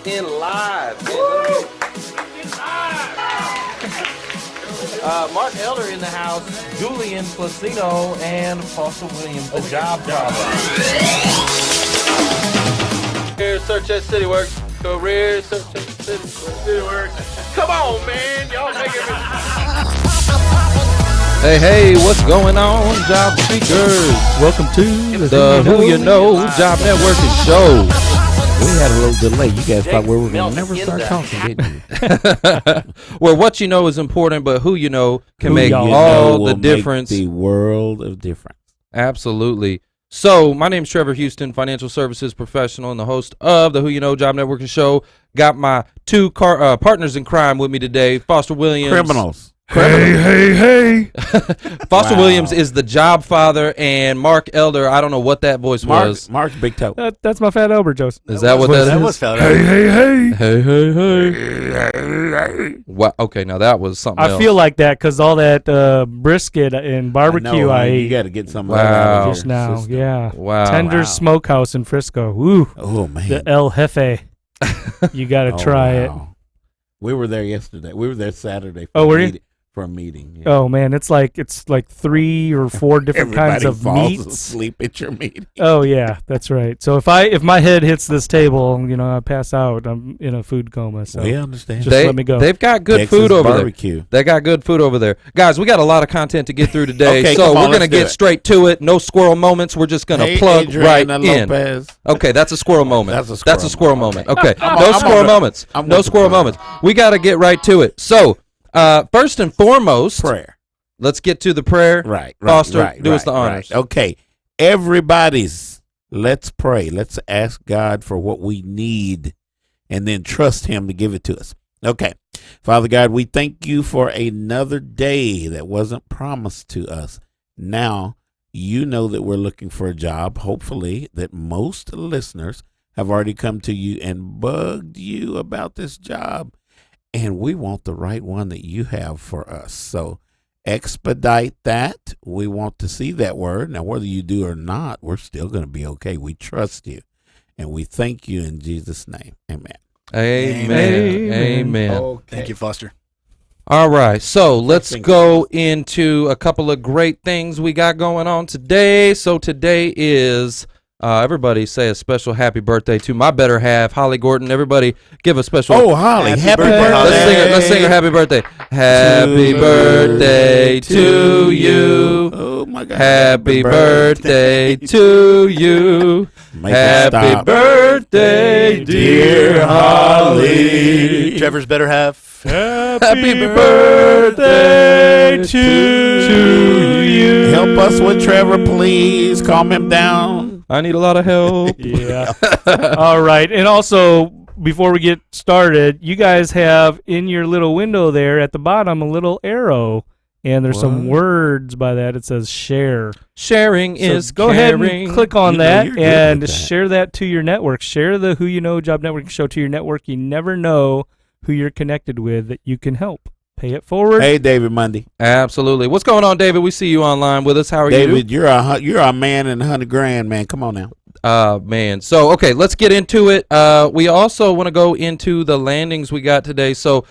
in live. Mark Elder in the house, Julian Placino, and Foster Williams, the job father. Career search at CityWorks. Career search at CityWorks. Come on, man. Y'all making me. Hey, what's going on, job seekers? Welcome to the Who You Know Job Networking Show. We had a little delay. You guys thought we were going to never start talking, didn't you? Well, what you know is important, but who you know can make all the difference. The world of difference. Absolutely. So, my name's Trevor Houston, financial services professional and the host of the Who You Know Job Networking Show. Got my two partners in crime with me today, Foster Williams. Criminals. Hey. Foster Williams is the job father, and Mark Elder, I don't know what that voice was. Mark's big toe. That's my fat Elber, Joseph. Is that what that is? That was fat Hey. Wow. Okay, now that was something else. I feel like that because all that brisket and barbecue I ate. You got to get some Wow. Just now. system. Yeah. Wow. Tender Smokehouse in Frisco. Woo. Oh, man. The El Jefe. You got to try it. We were there yesterday. We were there Saturday. For a meeting. Yeah. Oh man, it's like 3 or 4 different kinds of falls meats. asleep at your meeting. Oh yeah, that's right. So if my head hits this table, I pass out. I'm in a food coma. So We understand. just let me go. They've got good Texas food over barbecue. there. They got good food over there. Guys, we got a lot of content to get through today, Okay, so come on, we're going to let's do get it. straight to it. No squirrel moments. We're just going to plug Adriana right in. Lopez. Okay, that's a squirrel moment. That's a squirrel moment. moment. Okay, I'm no on squirrel the- moments. I'm No with the squirrel prayer. moments. We got to get right to it. So, first and foremost, Prayer. let's get to the prayer. Right. Foster, do us the honors. Right. Okay. Let's pray. Let's ask God for what we need and then trust him to give it to us. Okay. Father God, we thank you for another day that wasn't promised to us. Now, you know that we're looking for a job. Hopefully that most listeners have already come to you and bugged you about this job. And we want the right one that you have for us. So expedite that. We want to see that word. Now, whether you do or not, we're still going to be okay. We trust you. And we thank you in Jesus' name. Amen. Amen. Okay. Thank you, Foster. All right, so let's go into a couple of great things we got going on today. So today is, everybody say a special happy birthday to my better half, Holly Gordon. Everybody give a special. Oh, Holly, happy birthday. Let's sing her happy birthday. Happy birthday to you. Oh, my God. Happy birthday to you. Happy birthday, dear Holly. Trevor's better half. Happy birthday to you. Help us with Trevor, please. Calm him down. I need a lot of help. Yeah. All right. And also, before we get started, you guys have in your little window there at the bottom a little arrow, and there's some words by that. It says share. Sharing So is go caring. ahead and click on You know that you're good and with that. share that to your network. Share the Who You Know Job Networking Show to your network. You never know who you're connected with that you can help. Pay it forward. Hey, David Mundy. Absolutely. What's going on, David? We see you online with us. How are David, you're a man in $100,000, man. Come on now. you? Man. So, okay, let's get into it. We also want to go into the landings we got today. So,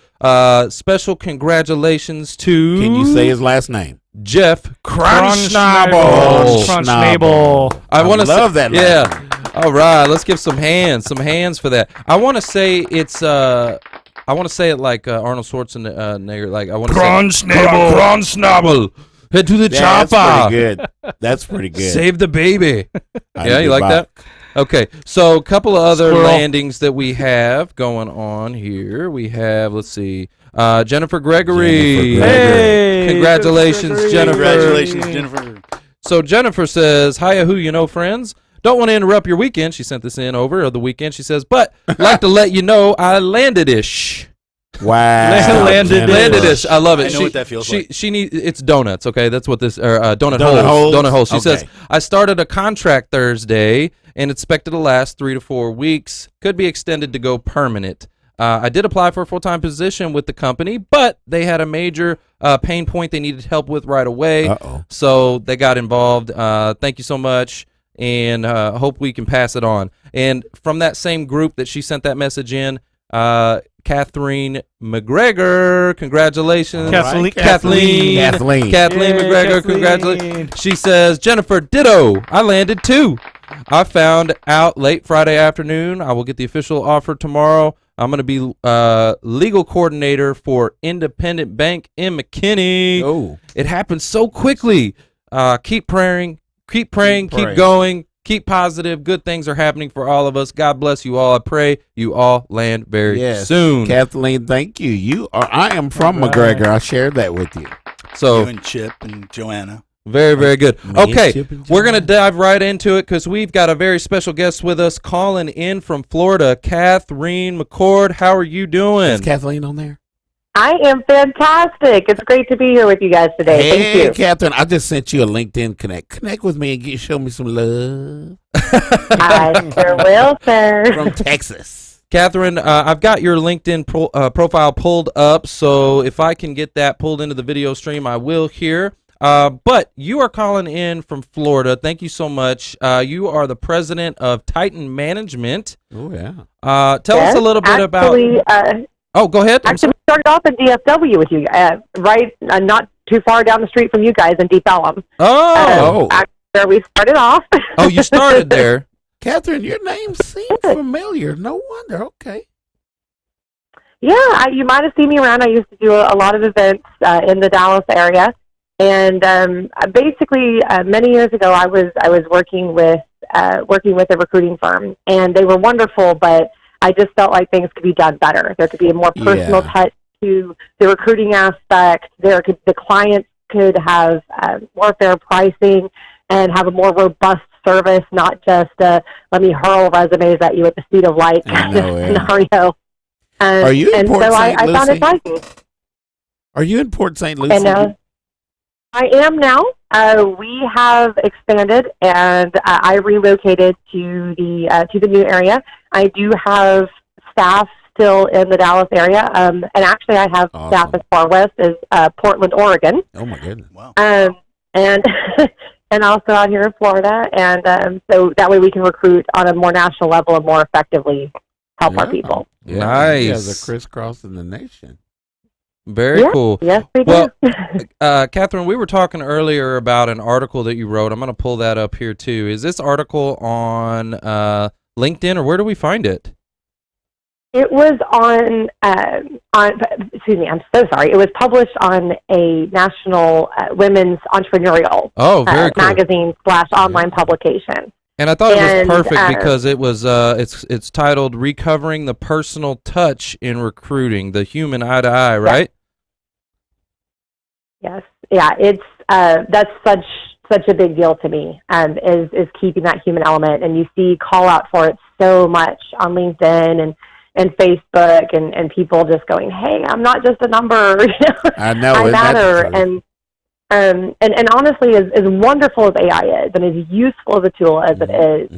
special congratulations to... Can you say his last name? Jeff Crunschnabel. Crunschnabel. I want to love that. Yeah. All right. Let's give some hands for that. I want to say it's. I want to say it like Arnold Schwarzenegger. Like I want to say Crunschnabel. Head to the That's chopper. pretty good. That's pretty good. Save the baby. Yeah, you like Goodbye. that? Okay, so a couple of other Squirrel. landings that we have going on here. We have, let's see, Jennifer Gregory. Jennifer Gregory. Hey, Congratulations, Jennifer. Congratulations, Jennifer. So Jennifer says, hiya, who you know, friends. Don't want to interrupt your weekend. She sent this in over the weekend. She says, but like to let you know I landed-ish. Wow. Landed-ish. I love it. I know what that feels like. She needs, it's donuts, okay? That's what this, donut Donut holes. holes? Donut holes. She Okay. says, I started a contract Thursday and expected to last 3 to 4 weeks. Could be extended to go permanent. I did apply for a full-time position with the company, but they had a major pain point they needed help with right away. Uh-oh. So they got involved. Thank you so much. and hope we can pass it on. And from that same group that she sent that message in, Katherine McGregor, congratulations. Kathleen. Kathleen Yeah, McGregor, Kathleen. congratulations. She says, Jennifer, ditto. I landed too. I found out late Friday afternoon. I will get the official offer tomorrow. I'm going to be legal coordinator for Independent Bank in McKinney. Oh. It happened so quickly. Keep praying, keep going, keep positive. Good things are happening for all of us. God bless you all. I pray you all land very soon. Kathleen, thank you. I am from McGregor. I shared that with you. So You and Chip and Joanna. very, very good. Me and Okay, Chip and we're going to Joanna. dive right into it because we've got a very special guest with us calling in from Florida, Katherine McCord. How are you doing? Is Kathleen on there? I am fantastic. It's great to be here with you guys today. Hey, Thank you. Catherine, I just sent you a LinkedIn connect. Connect with me and show me some love I sure will, sir. from Texas. Katherine, I've got your LinkedIn profile pulled up, so if I can get that pulled into the video stream, I will here. But you are calling in from Florida. Thank you so much. You are the president of Titan Management. Oh, yeah. Tell us a little bit about... Oh, go ahead. I'm Actually, sorry. we started off in DFW with you, right not too far down the street from you guys in Deep Ellum. Oh, That's where we started off. oh, you started there. Catherine, your name seems familiar. No wonder. Okay. Yeah, you might have seen me around. I used to do a lot of events in the Dallas area. And basically, many years ago, I was working with a recruiting firm, and they were wonderful, but I just felt like things could be done better. There could be a more personal touch to the recruiting aspect. The clients could have more fair pricing and have a more robust service, not just let me hurl resumes at you at the speed of light kind of scenario. Are you in Port St. I found it Lucie? liking. Are you in Port St. Lucie? And I am now. We have expanded, and I relocated to the new area. I do have staff still in the Dallas area, and actually I have staff as far west as Portland, Oregon. Oh my goodness! Wow. And and also out here in Florida, and so that way we can recruit on a more national level and more effectively help our people. Yeah. Nice. You guys are crisscrossing the nation. Very cool. Yes, we Well, do. Katherine, we were talking earlier about an article that you wrote. I'm going to pull that up here too. Is this article on LinkedIn, or where do we find it? It was on excuse me, I'm so sorry. It was published on a national women's entrepreneurial Very cool. magazine / online publication. And I thought it was perfect And, because it was it's titled "Recovering the Personal Touch in Recruiting: The Human Eye to Eye," right? Yes. Yeah, it's that's such a big deal to me, is keeping that human element, and you see call out for it so much on LinkedIn and Facebook and people just going, hey, I'm not just a number, I know. I matter. And honestly, as wonderful as AI is and as useful of a tool as it is,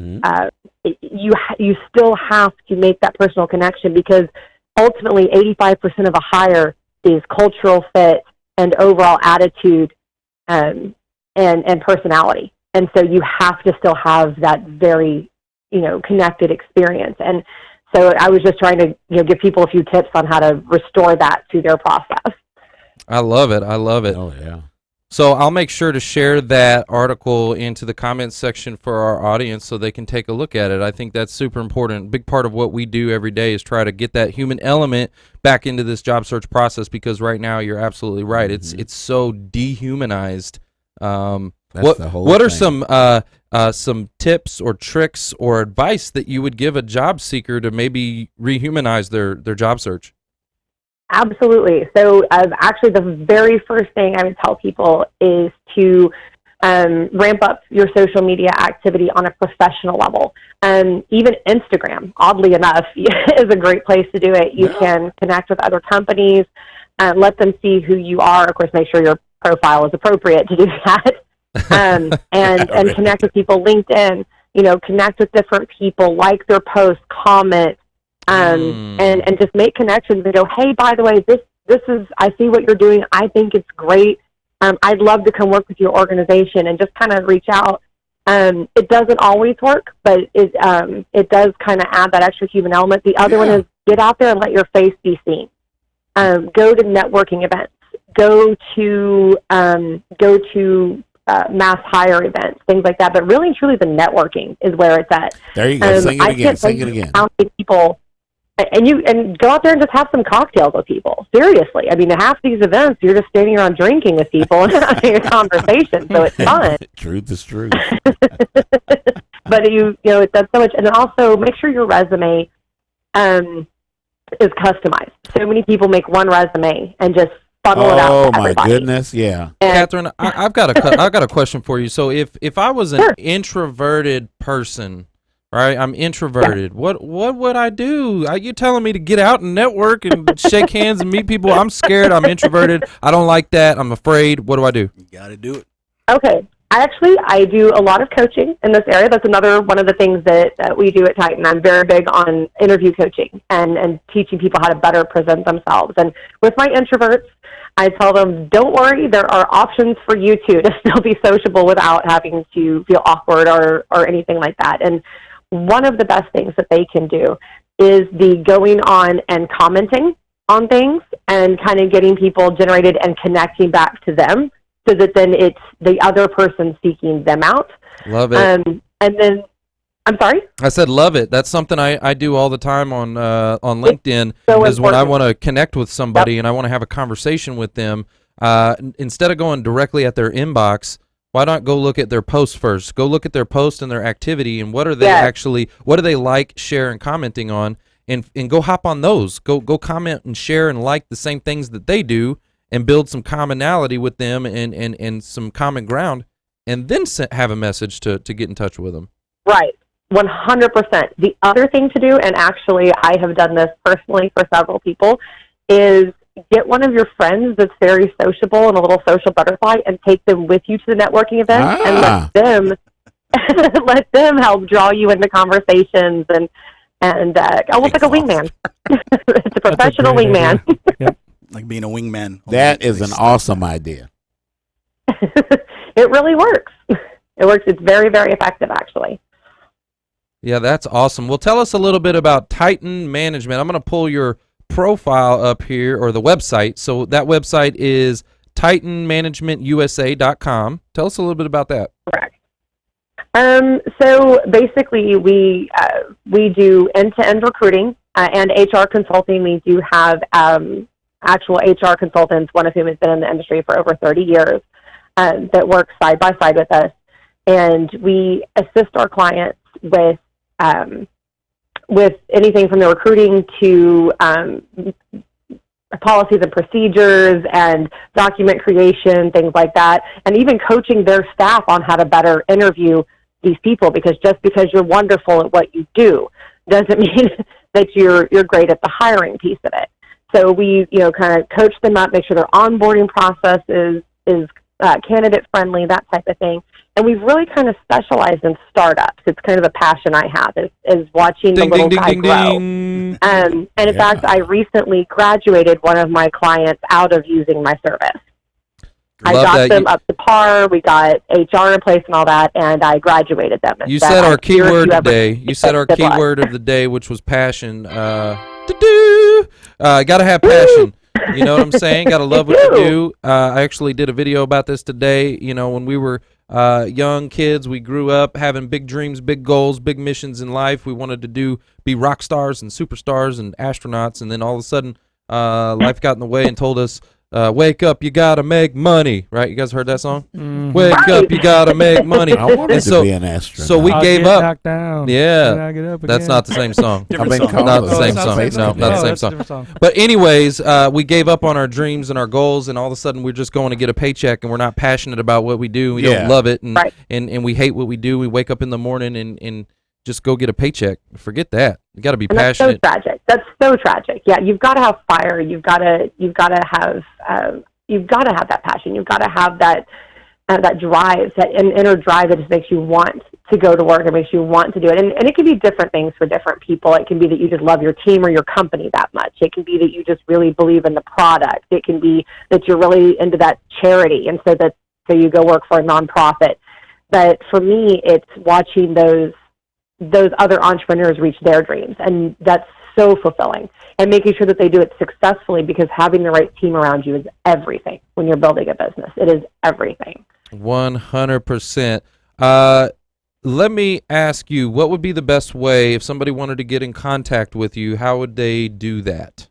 you still have to make that personal connection, because ultimately 85% of a hire is cultural fit and overall attitude and personality. And so you have to still have that very, connected experience. And so I was just trying to give people a few tips on how to restore that to their process. I love it. Oh yeah. So I'll make sure to share that article into the comments section for our audience so they can take a look at it. I think that's super important. Big part of what we do every day is try to get that human element back into this job search process, because right now you're absolutely right. It's so dehumanized. That's the whole what are thing. some tips or tricks or advice that you would give a job seeker to maybe rehumanize their job search? Absolutely. So actually the very first thing I would tell people is to ramp up your social media activity on a professional level. Even Instagram, oddly enough, is a great place to do it. You can connect with other companies, let them see who you are. Of course, make sure your profile is appropriate to do that. And connect with people. LinkedIn, connect with different people, like their posts, comment, and just make connections and go, hey, by the way, this is, I see what you're doing. I think it's great. I'd love to come work with your organization, and just kind of reach out It doesn't always work, but it does kind of add that extra human element. The other one is get out there and let your face be seen. Go to networking events. Go to mass hire events, things like that. But really and truly, the networking is where it's at. There you go. Sing it again. How many people, and go out there and just have some cocktails with people. Seriously, I mean, half these events you're just standing around drinking with people and having a conversation, so it's fun. Truth is true. But it does so much, and then also make sure your resume is customized. So many people make one resume and just funnel it out to everybody. Oh my goodness, yeah. Katherine, I've got a question for you. So if I was an introverted person, right? I'm introverted. Yeah. What would I do? Are you telling me to get out and network and shake hands and meet people? I'm scared. I'm introverted. I don't like that. I'm afraid. What do I do? You got to do it. Okay. I do a lot of coaching in this area. That's another one of the things that we do at Titan. I'm very big on interview coaching and teaching people how to better present themselves. And with my introverts, I tell them, don't worry, there are options for you too to still be sociable without having to feel awkward or anything like that. And one of the best things that they can do is the going on and commenting on things and kind of getting people generated and connecting back to them, so that then it's the other person seeking them out. Love it. And then, I'm sorry? I said love it. That's something I do all the time on LinkedIn, so is when I want to connect with somebody and I want to have a conversation with them. Instead of going directly at their inbox, why not go look at their posts first? Go look at their post and their activity and what are they what do they like, share, and commenting on, and go hop on those. Go comment and share and like the same things that they do, and build some commonality with them and some common ground, and then have a message to get in touch with them. Right, 100%. The other thing to do, and actually I have done this personally for several people, is get one of your friends that's very sociable and a little social butterfly and take them with you to the networking event and let them help draw you into conversations and almost like a wingman. It's a professional wingman. Yep. Like being a wingman. That is an awesome idea. It really works. It works. It's very, very effective, actually. Yeah, that's awesome. Well, tell us a little bit about Titan Management. I'm going to pull your profile up here, or the website. So that website is titanmanagementusa.com. Tell us a little bit about that. Correct. So basically, we do end-to-end recruiting and HR consulting. We do have actual HR consultants, one of whom has been in the industry for over 30 years, that work side by side with us. And we assist our clients with anything from the recruiting to policies and procedures and document creation, things like that, and even coaching their staff on how to better interview these people, because just because you're wonderful at what you do doesn't mean that you're great at the hiring piece of it. So we, kind of coach them up, make sure their onboarding process is candidate friendly, that type of thing. And we've really kind of specialized in startups. It's kind of a passion I have is watching the little guy grow. And in fact, I recently graduated one of my clients out of using my service. I got them up to par. We got HR in place and all that, and I graduated them. You said our keyword today. You said our keyword of the day, which was passion. Gotta have passion. You know what I'm saying? Gotta love what you do. I actually did a video about this today. When we were young kids, we grew up having big dreams, big goals, big missions in life. We wanted to be rock stars and superstars and astronauts, and then all of a sudden, life got in the way and told us, wake up, you gotta make money. Right? You guys heard that song? Mm-hmm. Wake up, you gotta make money. I wanted to be an astronaut. So we gave up. Knocked down, yeah, get up that's not the same song. Not the same song. No, not the same song. But anyways, we gave up on our dreams and our goals, and all of a sudden we're just going to get a paycheck, and we're not passionate about what we do. We don't love it, and we hate what we do. We wake up in the morning and just go get a paycheck. Forget that. You got to be passionate. That's so tragic. That's so tragic. Yeah, you've got to have fire. You've got to have that passion. You've got to have that drive, that inner drive that just makes you want to go to work. It makes you want to do it. And it can be different things for different people. It can be that you just love your team or your company that much. It can be that you just really believe in the product. It can be that you're really into that charity, and so you go work for a nonprofit. But for me, it's watching those other entrepreneurs reach their dreams, and that's so fulfilling. And making sure that they do it successfully, because having the right team around you is everything when you're building a business. It is everything. 100%. Let me ask you, what would be the best way if somebody wanted to get in contact with you? How would they do that?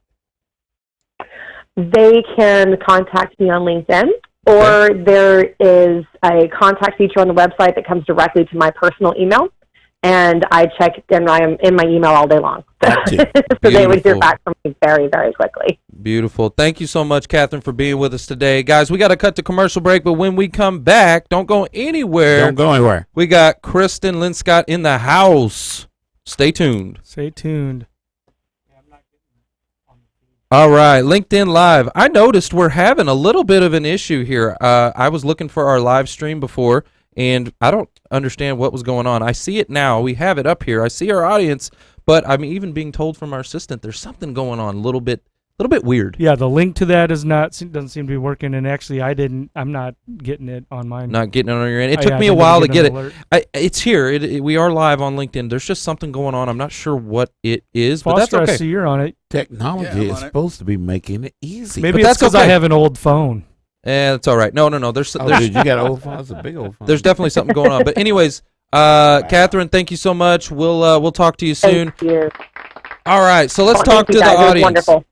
They can contact me on LinkedIn, or there is a contact feature on the website that comes directly to my personal email, and I check, and I am in my email all day long. So they would hear back from me very, very quickly. Beautiful. Thank you so much, Katherine, for being with us today. Guys, we got to cut to commercial break, but when we come back, don't go anywhere. Don't go anywhere. We got Kristin Lindscott in the house. Stay tuned. Stay tuned. All right, LinkedIn Live. I noticed we're having a little bit of an issue here. I was looking for our live stream before, and I don't understand what was going on. I see it now. We have it up here. I see our audience, but I'm even being told from our assistant there's something going on a little bit weird. Yeah, the link to that doesn't seem to be working, and actually I'm not getting it on mine. Not getting it on your end. It took me a while to get it. It's here. We are live on LinkedIn. There's just something going on. I'm not sure what it is, but that's okay. I see you're on it. Technology is supposed to be making it easy. Maybe it's because I have an old phone. That's all right. No. There's dude, you got an old phone? It's a big old phone. There's definitely something going on. But anyways, Katherine, thank you so much. We'll talk to you soon. Thank you. All right, so let's talk to the audience. Wonderful.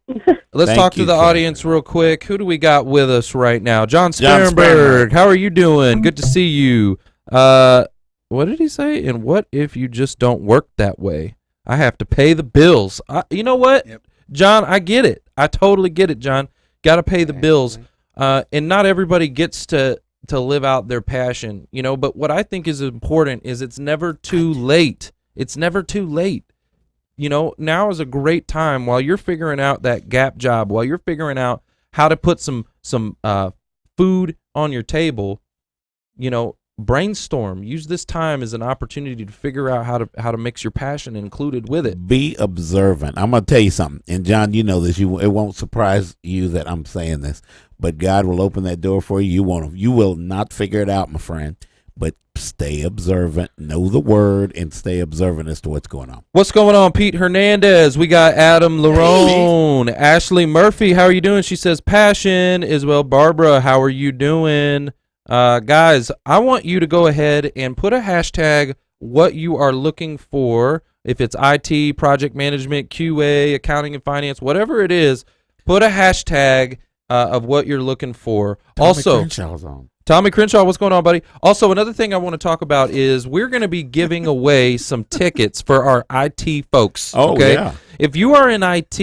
Let's talk to the audience real quick. Who do we got with us right now? John Sparenberg. How are you doing? Good to see you. What did he say? And what if you just don't work that way? I have to pay the bills. You know what, John? I get it. I totally get it, John. Got to pay the bills. And not everybody gets to live out their passion, But what I think is important is it's never too late. It's never too late. Now is a great time while you're figuring out that gap job, while you're figuring out how to put some food on your table, brainstorm. Use this time as an opportunity to figure out how to mix your passion included with it. Be observant. I'm going to tell you something. And John, you know this. It won't surprise you that I'm saying this, but God will open that door for you. You will not figure it out, my friend. But stay observant, know the word, and stay observant as to what's going on. What's going on, Pete Hernandez? We got Adam Larone. Ashley Murphy, how are you doing? She says passion as well. Barbara, how are you doing? Guys, I want you to go ahead and put a hashtag what you are looking for. If it's IT, project management, QA, accounting and finance, whatever it is, put a hashtag of what you're looking for. Tommy Crenshaw, what's going on, buddy? Also, another thing I want to talk about is we're going to be giving away some tickets for our IT folks. Oh, okay? Yeah. If you are in IT,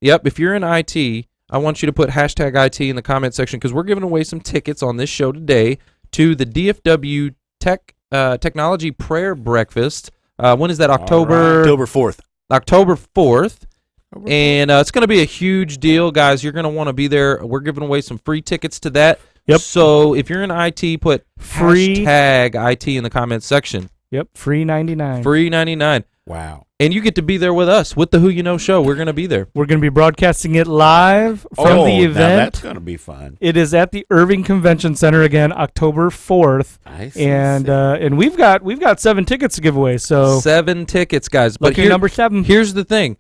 if you're in IT, I want you to put hashtag IT in the comment section because we're giving away some tickets on this show today to the DFW Technology Prayer Breakfast. When is that? October 4th. October 4th. And it's going to be a huge deal, guys. You're going to want to be there. We're giving away some free tickets to that. Yep. So if you're in IT, put free hashtag IT in the comments section. Yep. Free 99. Free 99. Wow. And you get to be there with us with the Who You Know show. We're going to be there. We're going to be broadcasting it live from the event. Now that's going to be fun. It is at the Irving Convention Center again, October 4th. I see. And we've got 7 tickets to give away. So 7 tickets, guys. But number 7. Here's the thing.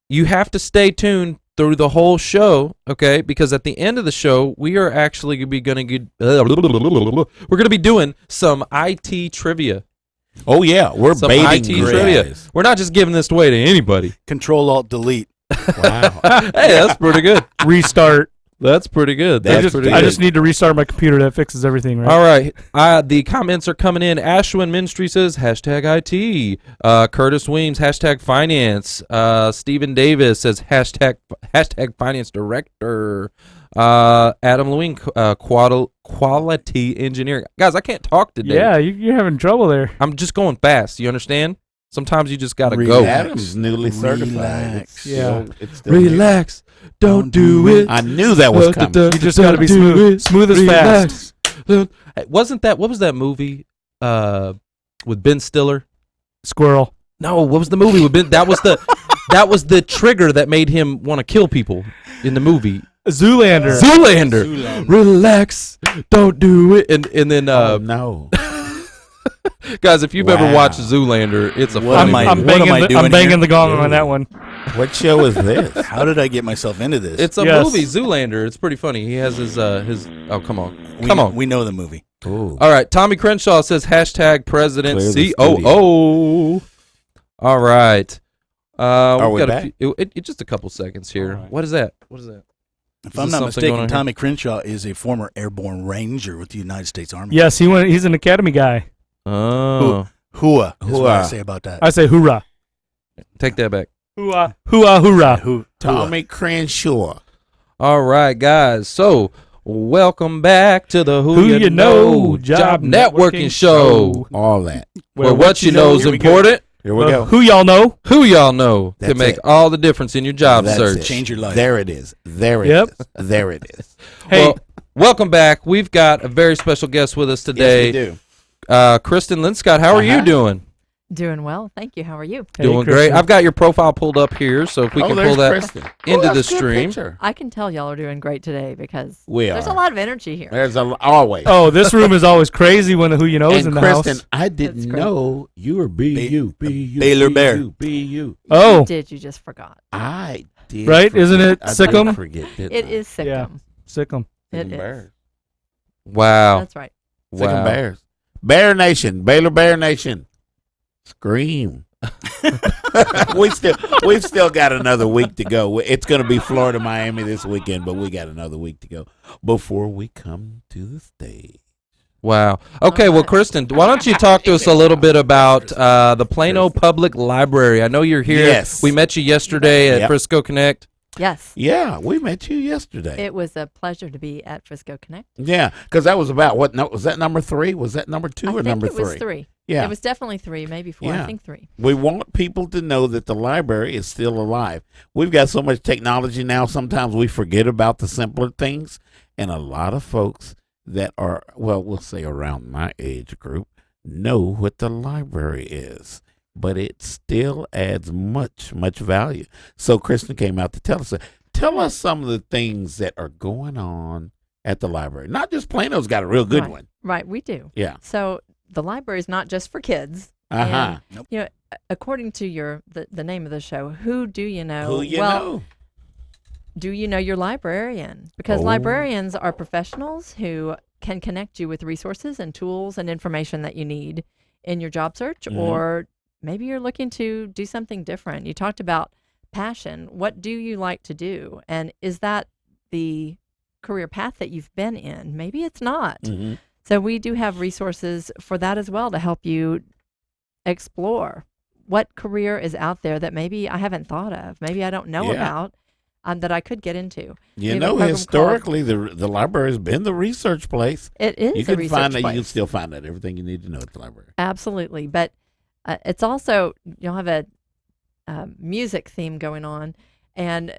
You have to stay tuned through the whole show, okay? Because at the end of the show, we are actually going to be doing some IT trivia. Oh yeah, we're some baiting IT trivia. We're not just giving this away to anybody. Control-Alt-Delete. Wow. Hey, that's pretty good. Restart. That's pretty good. I just need to restart my computer. That fixes everything, right? All right. The comments are coming in. Ashwin Ministry says, hashtag IT. Curtis Weems, hashtag finance. Stephen Davis says, hashtag finance director. Adam Lewin, quality engineering. Guys, I can't talk today. Yeah, you're having trouble there. I'm just going fast. You understand? Sometimes you just got to go. Adam's newly certified. Relax. It's still Relax. Don't do it. I knew that was coming. You just got to be smooth. Smooth as fast. What was that movie with Ben Stiller? Squirrel. No, what was the movie with Ben? That was the trigger that made him want to kill people in the movie. Zoolander. Relax. Don't do it. And then Oh no. Guys, if you've ever watched Zoolander, it's a funny movie. I'm banging the gong on that one. What show is this? How did I get myself into this? It's a movie, Zoolander. It's pretty funny. He has his oh, come on. We know the movie. Ooh. All right, Tommy Crenshaw says hashtag President Clear the COO. All right. Are we got back? Just a couple seconds here. Right. What is that? If I'm not mistaken, Tommy Crenshaw is a former airborne ranger with the United States Army. Yes, he's an academy guy. Oh. Hooah is what I say about that. I say hoorah. Take that back. Hooah, hooah, hoorah. Tommy Crenshaw. All right, guys. So, welcome back to the Who You Know Job Networking Show. All that. Where what you know is important. Here we go. Who y'all know? Who y'all know That's can make it. all the difference in your job That's search. it. Change your life. There it is. There it Yep. is. There it is. Hey, Well, welcome back. We've got a very special guest with us today. Yes, we do. Kristin Lindscott, how are you doing? Doing well, thank you. How are you? Hey, Doing great. Kristen. I've got your profile pulled up here, so if we can pull that Kristen. into the that's a good stream. picture. I can tell y'all are doing great today because We there's are. a lot of energy here. There's always. Oh, this room is always crazy when the Who You Know is And in the Kristen, house. I didn't That's great. know you were BU. Baylor Bear. BU. Oh, You did, you just forgot. I did. Right? forget. Isn't it I did Sikkim? forget, didn't It I? is Sikkim. Yeah. sick 'em. It is. Bears. Wow. That's right. Sikkim Wow. Bears. Bear Nation. Baylor Bear Nation. Scream. we've still got another week to go. It's going to be Florida, Miami this weekend, but we got another week to go before we come to the stage. Wow. Okay, well, Kristin, why don't you talk to us a little bit about the Plano Public Library? I know you're here. Yes. We met you yesterday at Yep. Frisco Connect. Yes. Yeah, we met you yesterday. It was a pleasure to be at Frisco Connect. Yeah, because that was about what? No, was that number 3? Was that number 2 I or think number it was 3? 3. Yeah. It was definitely 3, maybe 4. Yeah. I think 3. We want people to know that the library is still alive. We've got so much technology now, sometimes we forget about the simpler things. And a lot of folks that are, well, we'll say around my age group, know what the library is. But it still adds much value. So Kristin came out to tell us that. Tell us some of the things that are going on at the library. Not just Plano's got a real good one. Right, we do. Yeah. So the library is not just for kids. Uh-huh. And, you know, according to the name of the show, who do you know? Who you well, know? do you know your librarian? Because Oh. librarians are professionals who can connect you with resources and tools and information that you need in your job search, Mhm. or maybe you're looking to do something different. You talked about passion. What do you like to do? And is that the career path that you've been in? Maybe it's not. Mhm. So we do have resources for that as well to help you explore what career is out there that maybe I haven't thought of, maybe I don't know Yeah. about, that I could get into. We You have a know, program historically, the library has been the research place. It is You a can research find that. place. You can still find out everything you need to know at the library. Absolutely. But it's also, you'll have a music theme going on, and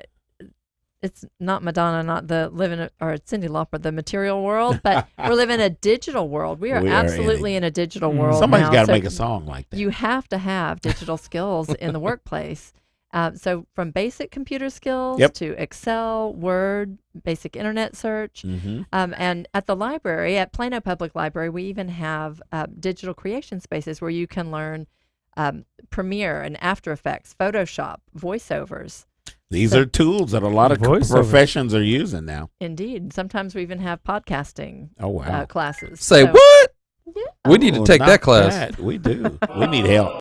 it's not Madonna, not the living, or Cyndi Lauper, the material world, but we're living in a digital world. We are We are in absolutely in a digital world. Somebody's now. got to So make a song like that. You have to have digital skills in the workplace. So from basic computer skills Yep. to Excel, Word, basic internet search. Mm-hmm. And at the library, at Plano Public Library, we even have digital creation spaces where you can learn Premiere and After Effects, Photoshop, voiceovers. These are tools that a lot of Voiceovers. professions are using now. Indeed. Sometimes we even have podcasting Oh, wow. classes. Say So- what? Yeah. We need to Oh, take not that class. that. We do. We need help.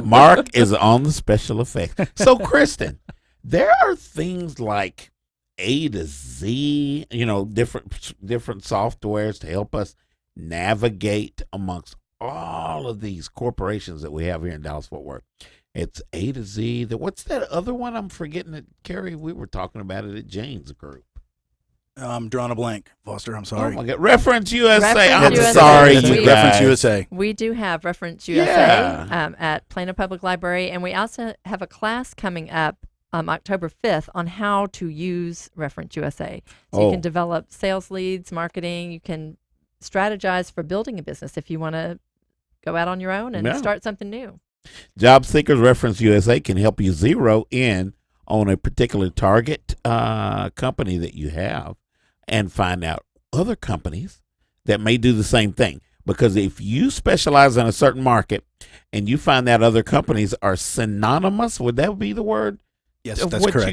Mark is on the special effects. So, Kristin, there are things like A to Z, different softwares to help us navigate amongst all of these corporations that we have here in Dallas-Fort Worth. It's A to Z. What's that other one? I'm forgetting it. Cary, we were talking about it at Jane's group. I'm drawing a blank. Foster, I'm sorry. Oh my God. Reference USA. Reference I'm USA. sorry, That's you it, guys. Reference USA. We do have Reference USA Yeah. at Plano Public Library, and we also have a class coming up October 5th on how to use Reference USA. So you Oh. can develop sales leads, marketing. You can strategize for building a business if you want to go out on your own and Yeah. start something new. Job Seekers Reference USA can help you zero in on a particular target company that you have and find out other companies that may do the same thing. Because if you specialize in a certain market and you find that other companies are synonymous, would that be the word? Yes, that's correct.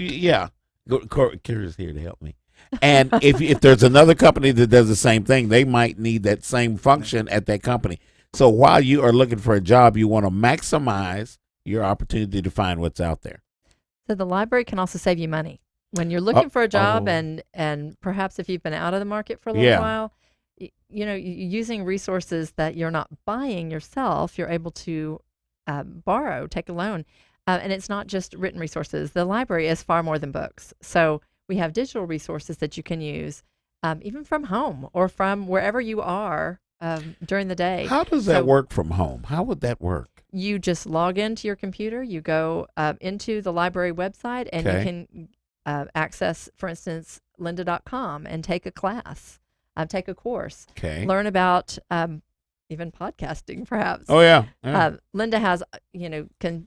Cary's here to help me. And if there's another company that does the same thing, they might need that same function at that company. So while you are looking for a job, you want to maximize your opportunity to find what's out there. So the library can also save you money. When you're looking for a job and perhaps if you've been out of the market for a little while, using resources that you're not buying yourself, you're able to borrow, take a loan. And it's not just written resources. The library is far more than books. So we have digital resources that you can use even from home or from wherever you are during the day. How does that work from home? How would that work? You just log into your computer. You go into the library website and you can access, for instance, lynda.com and take a class, take a course, learn about even podcasting, perhaps. Oh, yeah. Lynda has,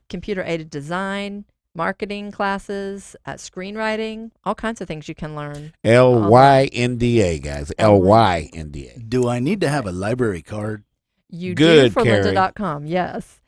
computer-aided design, marketing classes, screenwriting, all kinds of things you can learn. LYNDA, guys. LYNDA. Do I need to have a library card? You do for lynda.com, yes.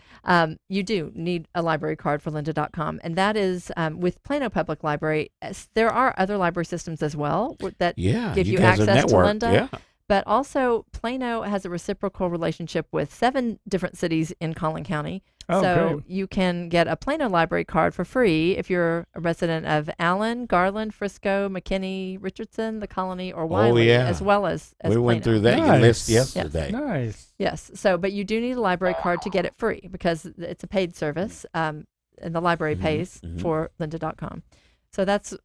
You do need a library card for lynda.com, and that is with Plano Public Library. There are other library systems as well that give you access to Lynda. Yeah. But also, Plano has a reciprocal relationship with 7 different cities in Collin County. So you can get a Plano library card for free if you're a resident of Allen, Garland, Frisco, McKinney, Richardson, the Colony, or Wiley, as well as we Plano. went through that list yesterday. Nice. Yes. So, but you do need a library card to get it free because it's a paid service, and the library pays for lynda.com. So that's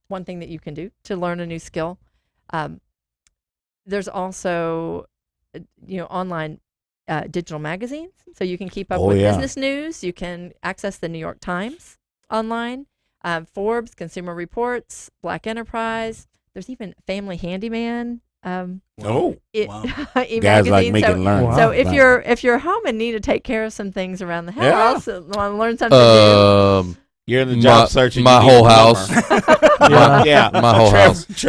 one thing that you can do to learn a new skill. There's also, online digital magazines, so you can keep up with business news. You can access the New York Times online, Forbes, Consumer Reports, Black Enterprise. There's even Family Handyman. Guys magazine. like me can learn. So if you're home and need to take care of some things around the house, want to learn something new. You're in the job searching. My whole house. My whole house.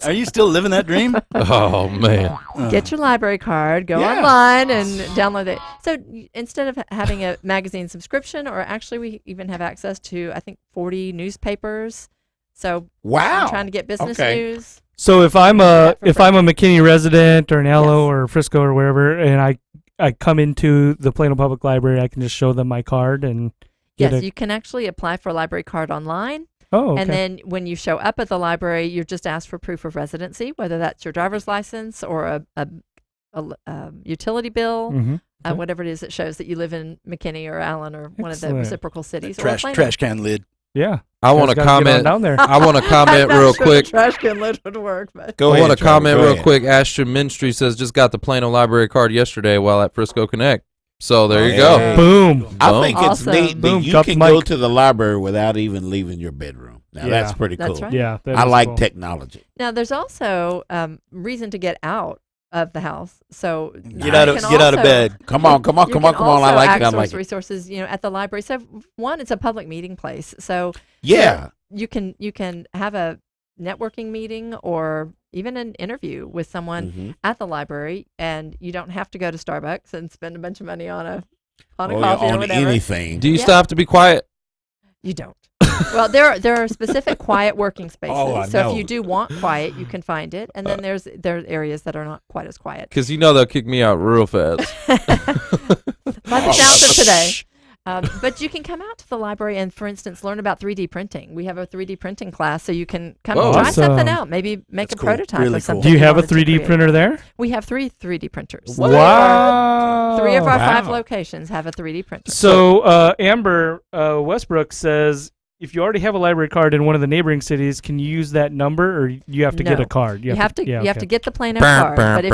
Are you still living that dream? Oh, man. Get your library card, go online and download it. So instead of having a magazine subscription, or actually we even have access to, I think, 40 newspapers. So I'm trying to get business news. So if I'm a McKinney resident or an Allo or Frisco or wherever, and I come into the Plano Public Library, I can just show them my card and you can actually apply for a library card online. Oh, okay. And then when you show up at the library, you're just asked for proof of residency, whether that's your driver's license or a utility bill, whatever it is that shows that you live in McKinney or Allen or one of the reciprocal cities. Trash can lid. Yeah. I want to comment. I want to comment real quick. Trash can lid would work, but go ahead. I want to comment real quick. Ashton Minstry says just got the Plano library card yesterday while at Frisco Connect. So there you go. Boom. I think it's Awesome. neat that you can go to the library without even leaving your bedroom. Now that's pretty cool. That's right. Yeah, I like technology. Now there's also reason to get out of the house. So get out of bed. Come on. I like it. I like it. Resources, at the library. So one, it's a public meeting place. So you can have a networking meeting or even an interview with someone at the library, and you don't have to go to Starbucks and spend a bunch of money on a coffee or whatever. Anything. Do you still have to be quiet? You don't. Well, there are specific quiet working spaces. So if you do want quiet, you can find it. And then there are areas that are not quite as quiet. Because they'll kick me out real fast. By the sounds of today. But you can come out to the library and, for instance, learn about 3D printing. We have a 3D printing class, so you can come and try something out. Maybe make a prototype of something. Do you have a 3D printer there? We have 3 3D printers. Wow. 3 of our 5 locations have a 3D printer. So Amber Westbrook says, if you already have a library card in one of the neighboring cities, can you use that number, or you have to get a card? You have to get the Plano card. But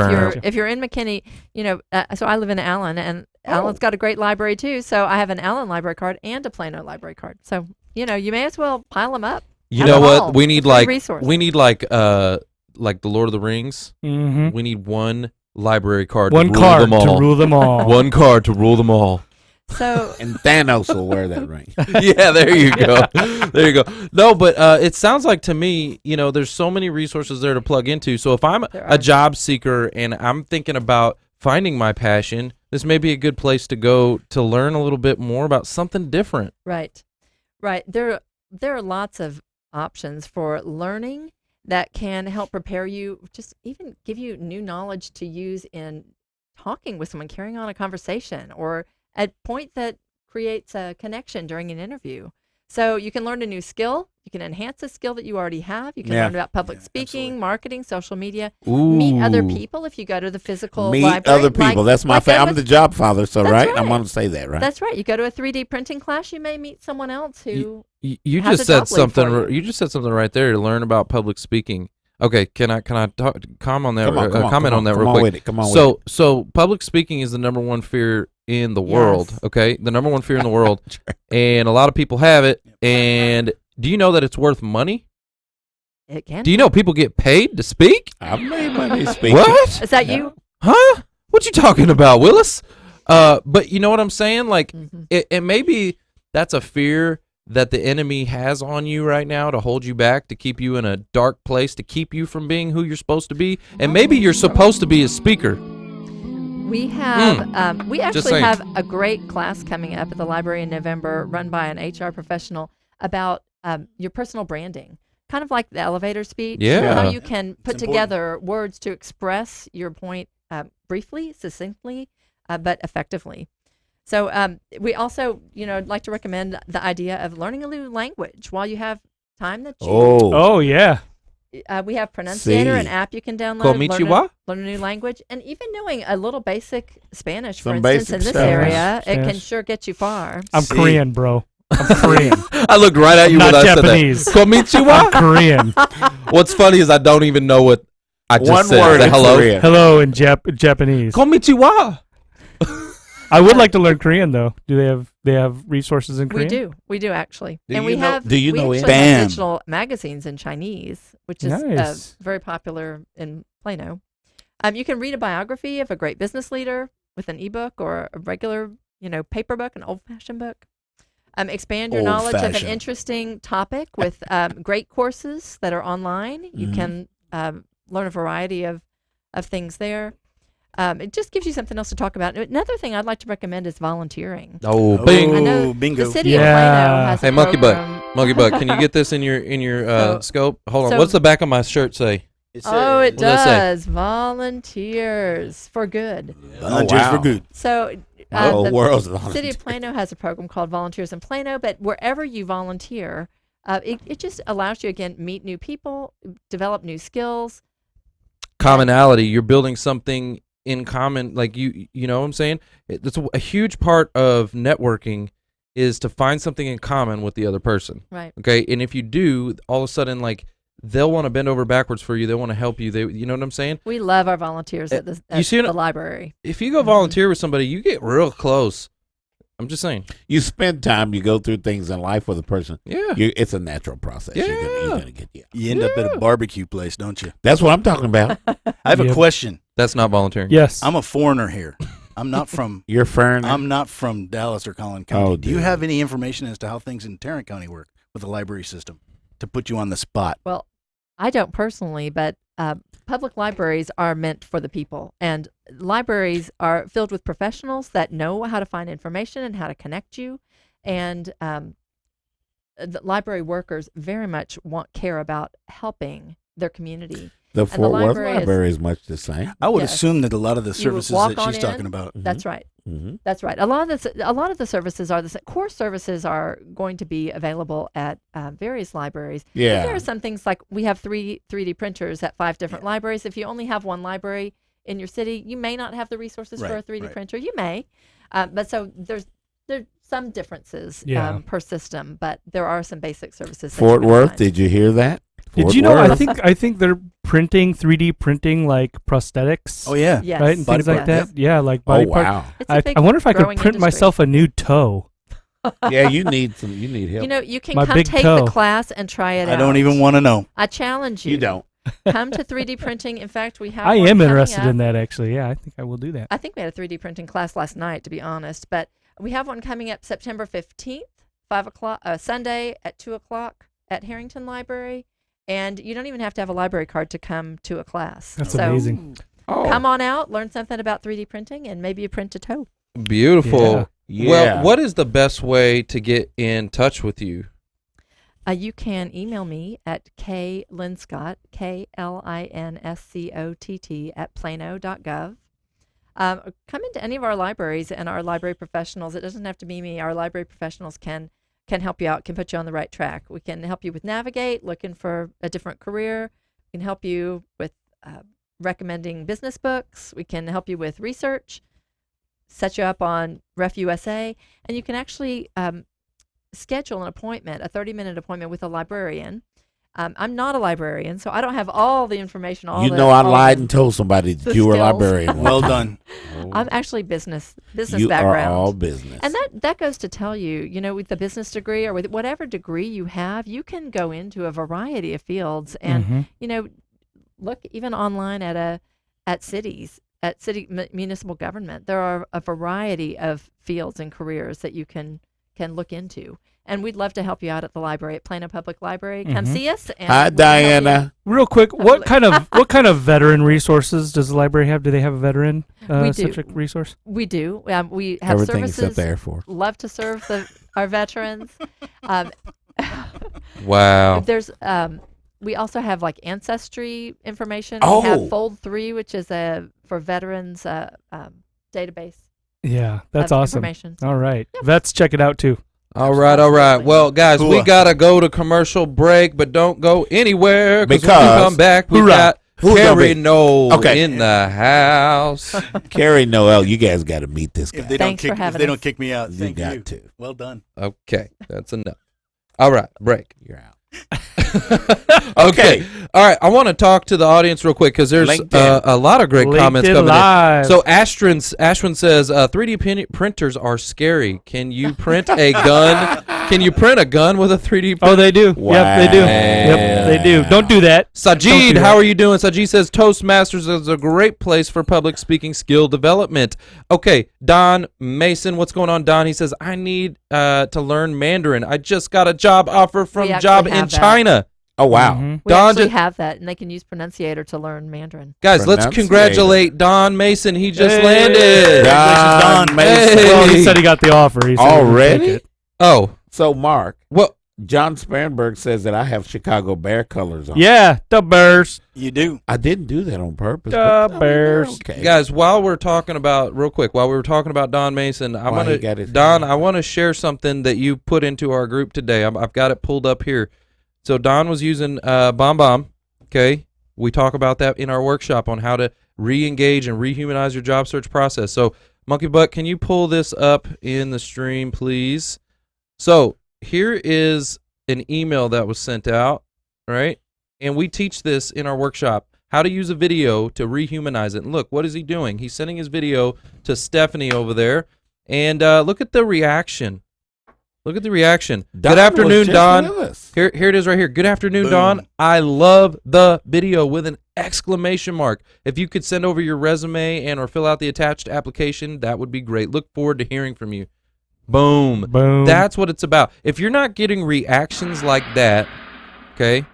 if you're in McKinney, so I live in Allen, and Allen's got a great library too. So I have an Allen library card and a Plano library card. So you may as well pile them up. You know what? We need like the Lord of the Rings. Mm-hmm. We need one library card. One card to rule them all. One card to rule them all. So and Thanos will wear that ring. Yeah, there you go. There you go. No, but it sounds like to me, there's so many resources there to plug into. So if I'm a job seeker and I'm thinking about finding my passion, this may be a good place to go to learn a little bit more about something different. Right. There are lots of options for learning that can help prepare you, just even give you new knowledge to use in talking with someone, carrying on a conversation, or a point that creates a connection during an interview. So you can learn a new skill. You can enhance a skill that you already have. You can learn about public speaking, absolutely. marketing, social media. Ooh. Meet other people if you go to the physical Meet library. other people. That's my I'm the job father, so That's right? I'm right. going to say that, right? That's right. You go to a 3D printing class, you may meet someone else who You has just a job said lead for something. You just said something right there. To learn about public speaking. Okay, can I comment on that? Comment on that real quick. Come on with it. So public speaking is the number one fear in the world. Yes. Okay, the number one fear in the world, and a lot of people have it. And do you know that it's worth money? it can. Do you know people get paid to speak? I've made money speaking. What? Is that you? Huh? What you talking about, Willis? But you know what I'm saying? Like, Mhm. it maybe that's a fear that the enemy has on you right now to hold you back, to keep you in a dark place, to keep you from being who you're supposed to be. And maybe you're supposed to be a speaker. We have we Just actually saying. have a great class coming up at the library in November, run by an HR professional, about your personal branding, kind of like the elevator speech. Yeah. How you can put It's important. together words to express your point briefly, succinctly, but effectively. So we also, like to recommend the idea of learning a new language while you have time. That you Oh yeah. we have Pronunciator, an See. app you can download. Konnichiwa? Learn a new language, and even knowing a little basic Spanish, for Some instance, basic in this stuff. area, it can Spanish. sure get you far. I'm See. Korean, bro. I'm Korean. I looked right at you Not when I Japanese. said that. I'm Konnichiwa? Korean. What's funny is I don't even know what I just One said. word The in hello. Korean. Hello in Japanese. Konnichiwa. I would like to learn Korean though. Do they have resources in Korean? We do actually, Do and you we know- have do you we know actually any? have Bam. digital magazines in Chinese, which is Nice. very popular in Plano. You can read a biography of a great business leader with an ebook or a regular, paper book, an old-fashioned book. Expand your knowledge of an Old-fashioned. interesting topic with great courses that are online. You Mhm. can learn a variety of things there. It just gives you something else to talk about. Another thing I'd like to recommend is volunteering. Oh, bing. I know bingo. the city Yeah. of Plano has Hey, a Monkey Butt. program. Monkey Butt, can you get this in your So- scope? Hold on. so- What's the back of my shirt say? Oh, it What does that say? does. Volunteers for good. Volunteers wow. for good. So The whole the world's City volunteer. of Plano has a program called Volunteers in Plano, but wherever you volunteer, it just allows you, again, meet new people, develop new skills. Commonality. You're building something in common. Like you know what I'm saying? That's a huge part of networking is to find something in common with the other person. Right. Okay. And if you do, all of a sudden, like, they'll want to bend over backwards for you. They want to help you. You know what I'm saying? We love our volunteers at you see the library. If you go volunteer with somebody, you get real close. I'm just saying. You spend time, you go through things in life with a person. Yeah. It's a natural process. You're Yeah. gonna get You end up at a barbecue place, don't you? That's what I'm talking about. I have a Yep. question. That's not volunteering. Yes. I'm a foreigner here. I'm not from You're fern. I'm not from Dallas or Collin County. Oh, Do you dude. have any information as to how things in Tarrant County work with the library system to put you on the spot? Well, I don't personally, but public libraries are meant for the people, and libraries are filled with professionals that know how to find information and how to connect you. And the library workers very much care about helping their community. The the Fort Worth library is- Library is much the same. I would Yes. assume that a lot of the You services walk that she's on talking in. about. That's right. Mm-hmm. That's right. A lot of the services are the same. Core services are going to be available at various libraries. But Yeah. there are some things like we have 3D printers at 5 different libraries. If you only have one library in your city, you may not have the resources for a Right, 3D right. printer. You may, but so there's some differences Yeah. per system, but there are some basic services. that Fort you can Worth, find. did you hear that? Did Fort you know? Worth. I think they're printing 3D printing like prosthetics. Oh yeah. Yes. Right, and Body things like part, that. Yeah, like body Oh part. wow. It's a I big wonder if I could growing print industry. myself a new toe. Yeah, you need help. You know, you can My come big take toe. the class and try it out. I don't even want to know. I challenge you. You don't. Come to 3D printing. In fact, we have. I one am coming interested up. in that actually. Yeah, I think I will do that. I think we had a 3D printing class last night, to be honest. But we have one coming up September 15th, 5 o'clock, Sunday at 2 o'clock at Harrington Library. And you don't even have to have a library card to come to a class. That's so amazing. come on out, learn something about 3D printing, and maybe you print a toe. Beautiful. Yeah. Well, what is the best way to get in touch with you? You can email me at klinscott, KLINSCOTT @plano.gov. Come into any of our libraries, and our library professionals, it doesn't have to be me, our library professionals can help you out, can put you on the right track. We can help you with navigate, looking for a different career. We can help you with recommending business books. We can help you with research, set you up on RefUSA, and you can actually schedule an appointment, a 30-minute appointment with a librarian. I'm not a librarian, so I don't have all the information. I lied and told somebody that you were a librarian. Well done. I'm actually business you background. You are all business. And that goes to tell you, with the business degree or with whatever degree you have, you can go into a variety of fields. And, look even online at city municipal government. There are a variety of fields and careers that you can look into. And we'd love to help you out at the library, at Plano Public Library. Come see us. And Hi, Diana. Real quick, what kind of veteran resources does the library have? Do they have a veteran centric resource? We do. We have everything services. Except the Air Force. Love to serve our veterans. Wow. There's we also have like ancestry information. Oh. We have Fold 3, which is for veterans database. Yeah, that's awesome. Information. All right. Vets, check it out too. All right. Well, guys, we got to go to commercial break, but don't go anywhere because when we come back, we got Cary Noel in the house. Cary Noel, you guys got to meet this guy. If they don't kick me out, you got to. Well done. Okay, that's enough. All right, break. You're out. Okay. All right. I want to talk to the audience real quick because there's a lot of great comments coming in. So Ashwin says 3D printers are scary. Can you print a gun? Can you print a gun with a 3D printer? Oh, they do. Wow. Yep, they do. Yep, they do. Don't do that. Sajid, how are you doing? Sajid says Toastmasters is a great place for public speaking skill development. Okay, Don Mason, what's going on, Don? He says, I need to learn Mandarin. I just got a job offer from job in China. Oh, wow. We actually have that, and they can use Pronunciator to learn Mandarin. Guys, let's congratulate Don Mason. He just landed. Don Mason. Well, he said he got the offer. He said already? Oh. So, Mark. Well, John Spanberg says that I have Chicago Bear colors on. Yeah, the Bears. You do. I didn't do that on purpose. The Bears. Okay. Guys, while we were talking about Don Mason, I want to share something that you put into our group today. I've got it pulled up here. So Don was using BombBomb. Okay, we talk about that in our workshop on how to re-engage and rehumanize your job search process. So Monkey Butt, can you pull this up in the stream, please? So here is an email that was sent out, right? And we teach this in our workshop, how to use a video to rehumanize it. And look, what is he doing? He's sending his video to Stephanie over there. And look at the reaction. Look at the reaction. Don Good afternoon, Don. Here it is right here. Good afternoon, Boom. Don. I love the video with an exclamation mark. If you could send over your resume and or fill out the attached application, that would be great. Look forward to hearing from you. Boom. Boom. That's what it's about. If you're not getting reactions like that, okay,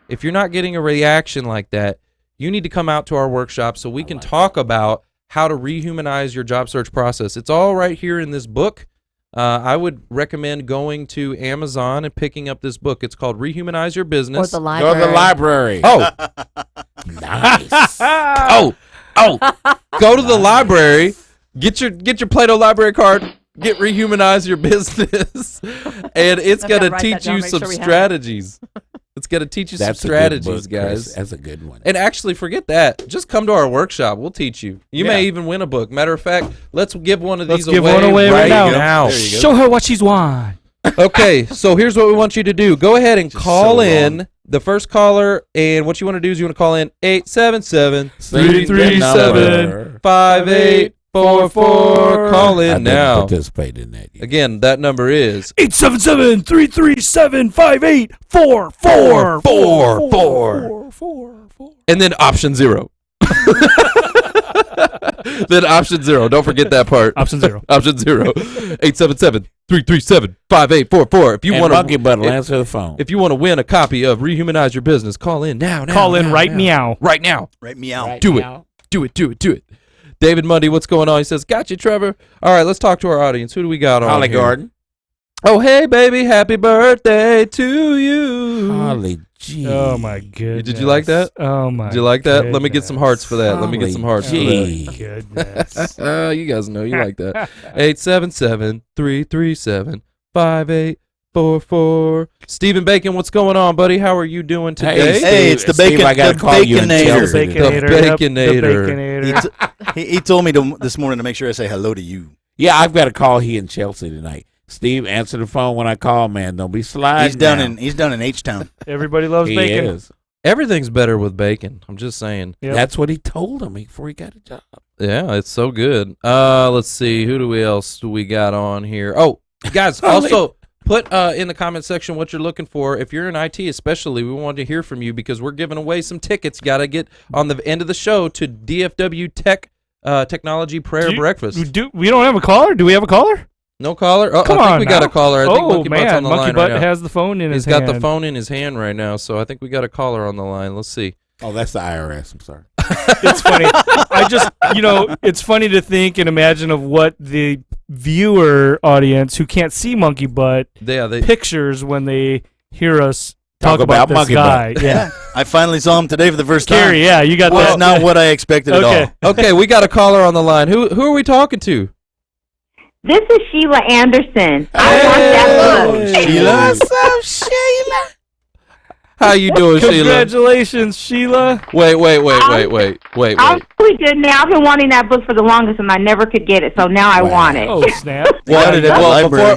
if you're not getting a reaction like that, you need to come out to our workshop so we can talk about how to rehumanize your job search process. It's all right here in this book. I would recommend going to Amazon and picking up this book. It's called Rehumanize Your Business. Or the library. Go to the library. Oh. Nice. Go to the library. Get your Plano library card. Get Rehumanize Your Business. And it's going to teach you some strategies. It's going to teach you some strategies, guys. Chris. That's a good one. And actually, forget that. Just come to our workshop. We'll teach you. You may even win a book. Matter of fact, let's give one of these away right now. Show her what she's won. Okay, so here's what we want you to do. Go ahead and call in the first caller, and what you want to do is you want to call in 877-337-5844. Call in now. Participate in that. Again, that number is 877-337-5844. And then option 0. Then option 0. Don't forget that part. Option 0. Option 0. 877-337-5844. If you want Monkey Butt will answer the phone. If you want to win a copy of Rehumanize Your Business, call in now. Call in right meow. Right now. Right meow. Do it. Do it. David Mundy, what's going on? He says, got you, Trevor. All right, let's talk to our audience. Who do we got on Holly here? Gordon. Oh, hey, baby, happy birthday to you. Holly G. Oh, my goodness. Did you like that? Oh, my Did you like that? goodness. Let me get some hearts for that. Let me get some hearts for G. that. Goodness. You guys know you like that. 877-337-5844. Stephen Bacon, what's going on, buddy? How are you doing today? Hey, it's the Steve, bacon. I gotta the call you in baconator. Chelsea. Baconator. He told me this morning to make sure I say hello to you. Yeah, I've got to call he in Chelsea tonight. Steve, answer the phone when I call, man. Don't be sliding. He's down in H-Town. Everybody loves He bacon. is. Everything's better with bacon. I'm just saying. Yep. That's what he told him before he got a job. Yeah, it's so good. Let's see. Who else do we got on here? Oh, guys, also put in the comment section what you're looking for. If you're in IT especially, we want to hear from you because we're giving away some tickets. You got to get on the end of the show to DFW Technology Prayer Breakfast. We don't have a caller? Do we have a caller? No caller? Oh, Come I think on we got now. a caller. I think Monkey Butt's on the Monkey line Butt right now. has the phone in his He's hand. got the phone in his hand right now, so I think we got a caller on the line. Let's see. Oh, that's the IRS. I'm sorry. It's funny. It's funny to think and imagine of what the viewer audience who can't see Monkey Butt pictures when they hear us talk about this Monkey guy. Butt. Yeah. I finally saw him today for the first time. Cary, yeah, you got That's that. not what I expected at all. Okay, we got a caller on the line. Who are we talking to? This is Sheila Anderson. I want that book. Sheila. What's up, Sheila? How you doing, Sheila? Congratulations, Sheila. Wait. I'm really good now. I've been wanting that book for the longest, and I never could get it. So now I want it. Oh, snap.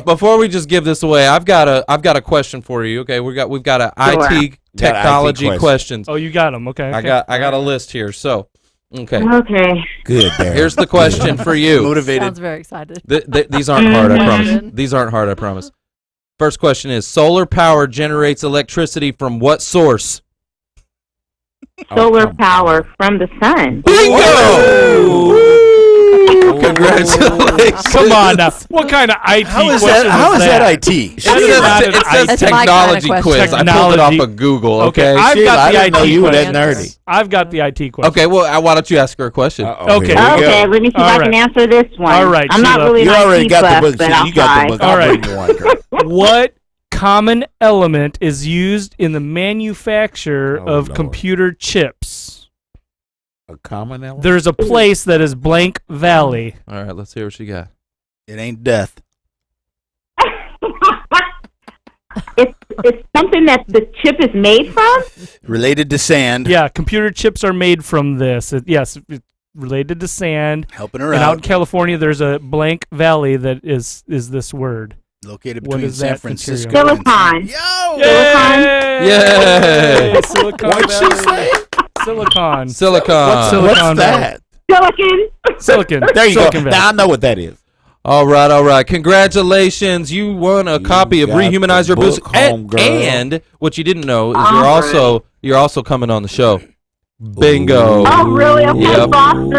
Before we just give this away, I've got a question for you. Okay, we've got a IT technology questions. Oh, you got them. Okay. I got a list here. So, okay. Good. There. Here's the question for you. Motivated. Sounds very excited. These aren't hard, I promise. These aren't hard, I promise. First question is: solar power generates electricity from what source? Solar power from the sun. Bingo! Congratulations! Come on now. What kind of IT How is question that IT? It says That's my technology kind of quiz. question. I pulled it off of Google. Okay. I've Sheila, got I the didn't know IT you were that question. nerdy. I've got the IT question. Okay. Well, why don't you ask her a question? Okay. Here we go. Okay, let me see if I can answer this one. All right, I'm not Sheila. really You an already IT got the buff, book. but Sheila. I'll You got try. the book. All I'll right. bring you one, girl. What common element is used in the manufacture Oh, of Lord. computer chips? A common element? There's a place that is Blank Valley. All right. Let's hear what she got. It ain't death. It's something that the chip is made from? Related to sand. Yeah, computer chips are made from this. Yes, it's related to sand. Helping her And out in out. California, there's a Blank Valley that is this word. Located What between is San that Francisco material? and Silicon. Yo! Yay! Silicon What'd she Valley. say? Silicon. Silicon. What's Silicon Valley. that? Silicon. Silicon. There you Silicon go. Valley. Now I know what that is. All right. Congratulations. You won a copy of got Rehumanize the Your Boost. book, homegirl. And what you didn't know is All you're also coming on the show. Bingo. Oh, really? I'm Yep. from Boston.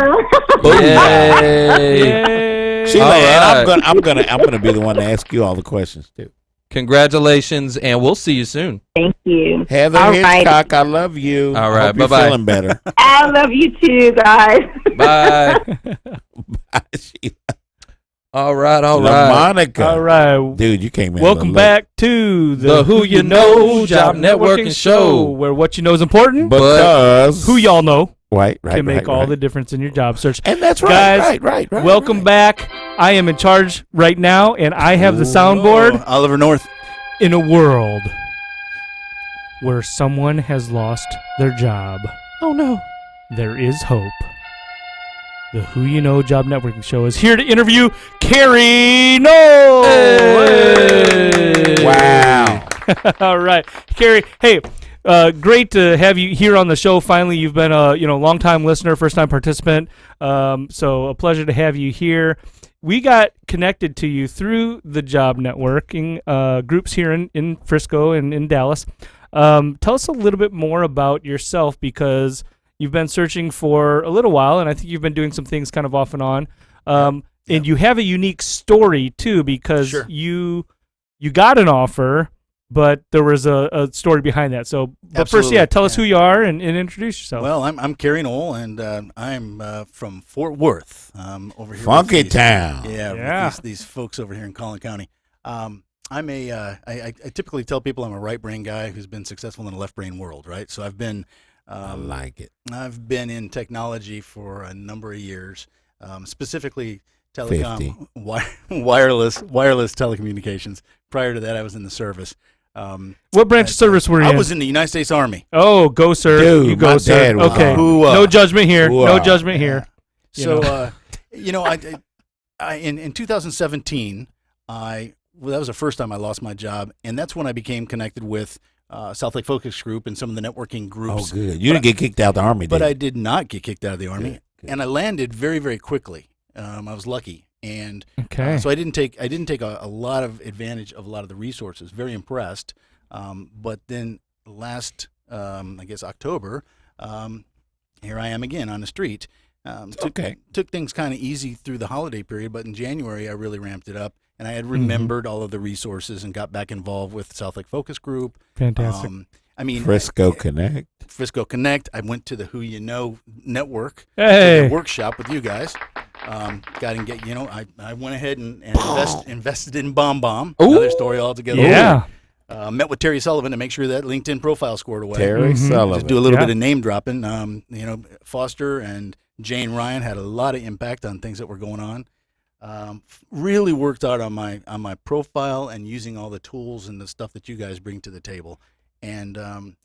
Yay. Yay. Sheila, All and right. I'm gonna be the one to ask you all the questions too. Congratulations, and we'll see you soon. Thank you. Heather All right. Hitchcock, I love you. All I right, hope you're bye-bye. feeling better. I love you too, guys. Bye. Bye, Sheila. All right. Monica. All right. Dude, you came in. Welcome back to The Who You Know Job Networking Show. where what you know is important, Because who y'all know right, can make all the difference in your job search. And that's Guys, right. Welcome back. I am in charge right now, and I have the soundboard. Oh, Oliver North. In a world where someone has lost their job, Oh no. there is hope. The Who You Know Job Networking Show is here to interview Cary Noel. Hey. Wow. All right, Cary. Hey, great to have you here on the show. Finally, you've been a long-time listener, first-time participant. So a pleasure to have you here. We got connected to you through the job networking groups here in Frisco and in Dallas. Tell us a little bit more about yourself, because you've been searching for a little while, and I think you've been doing some things kind of off and on. And you have a unique story too, because Sure. you got an offer but there was a story behind that. So, but first, Absolutely. tell us who you are and introduce yourself. Well, I'm Cary Noel, and I'm from Fort Worth, over here. Funky with town. with these folks over here in Collin County. I'm I typically tell people I'm a right brain guy who's been successful in the left brain world, right? So I've been I like it. I've been in technology for a number of years, specifically telecom, wireless telecommunications. Prior to that, I was in the service. What branch of service were you in? I was in the United States Army. Oh, go, sir. Dude, you go, my sir. dad was Okay. Army. No judgment here. Ooh-ah. No judgment here. So, in 2017, that was the first time I lost my job, and that's when I became connected with South Lake Focus Group and some of the networking groups. Oh, good. You didn't get kicked out of the Army, But did you? I did not get kicked out of the Army, and I landed very, very quickly. I was lucky, and so I didn't take a lot of advantage of a lot of the resources. Very impressed, but then last I guess October, here I am again on the street. Took things kind of easy through the holiday period, but in January I really ramped it up, and I had remembered all of the resources and got back involved with South Lake Focus Group. Fantastic. Frisco Connect. Frisco Connect. I went to the Who You Know network, Hey. to the workshop with you guys. I went ahead and invested in BombBomb. Another story altogether. Yeah. Met with Terry Sullivan to make sure that LinkedIn profile scored away. Terry Sullivan. Just do a little bit of name dropping. Foster and Jane Ryan had a lot of impact on things that were going on. Really worked out on my profile and using all the tools and the stuff that you guys bring to the table. And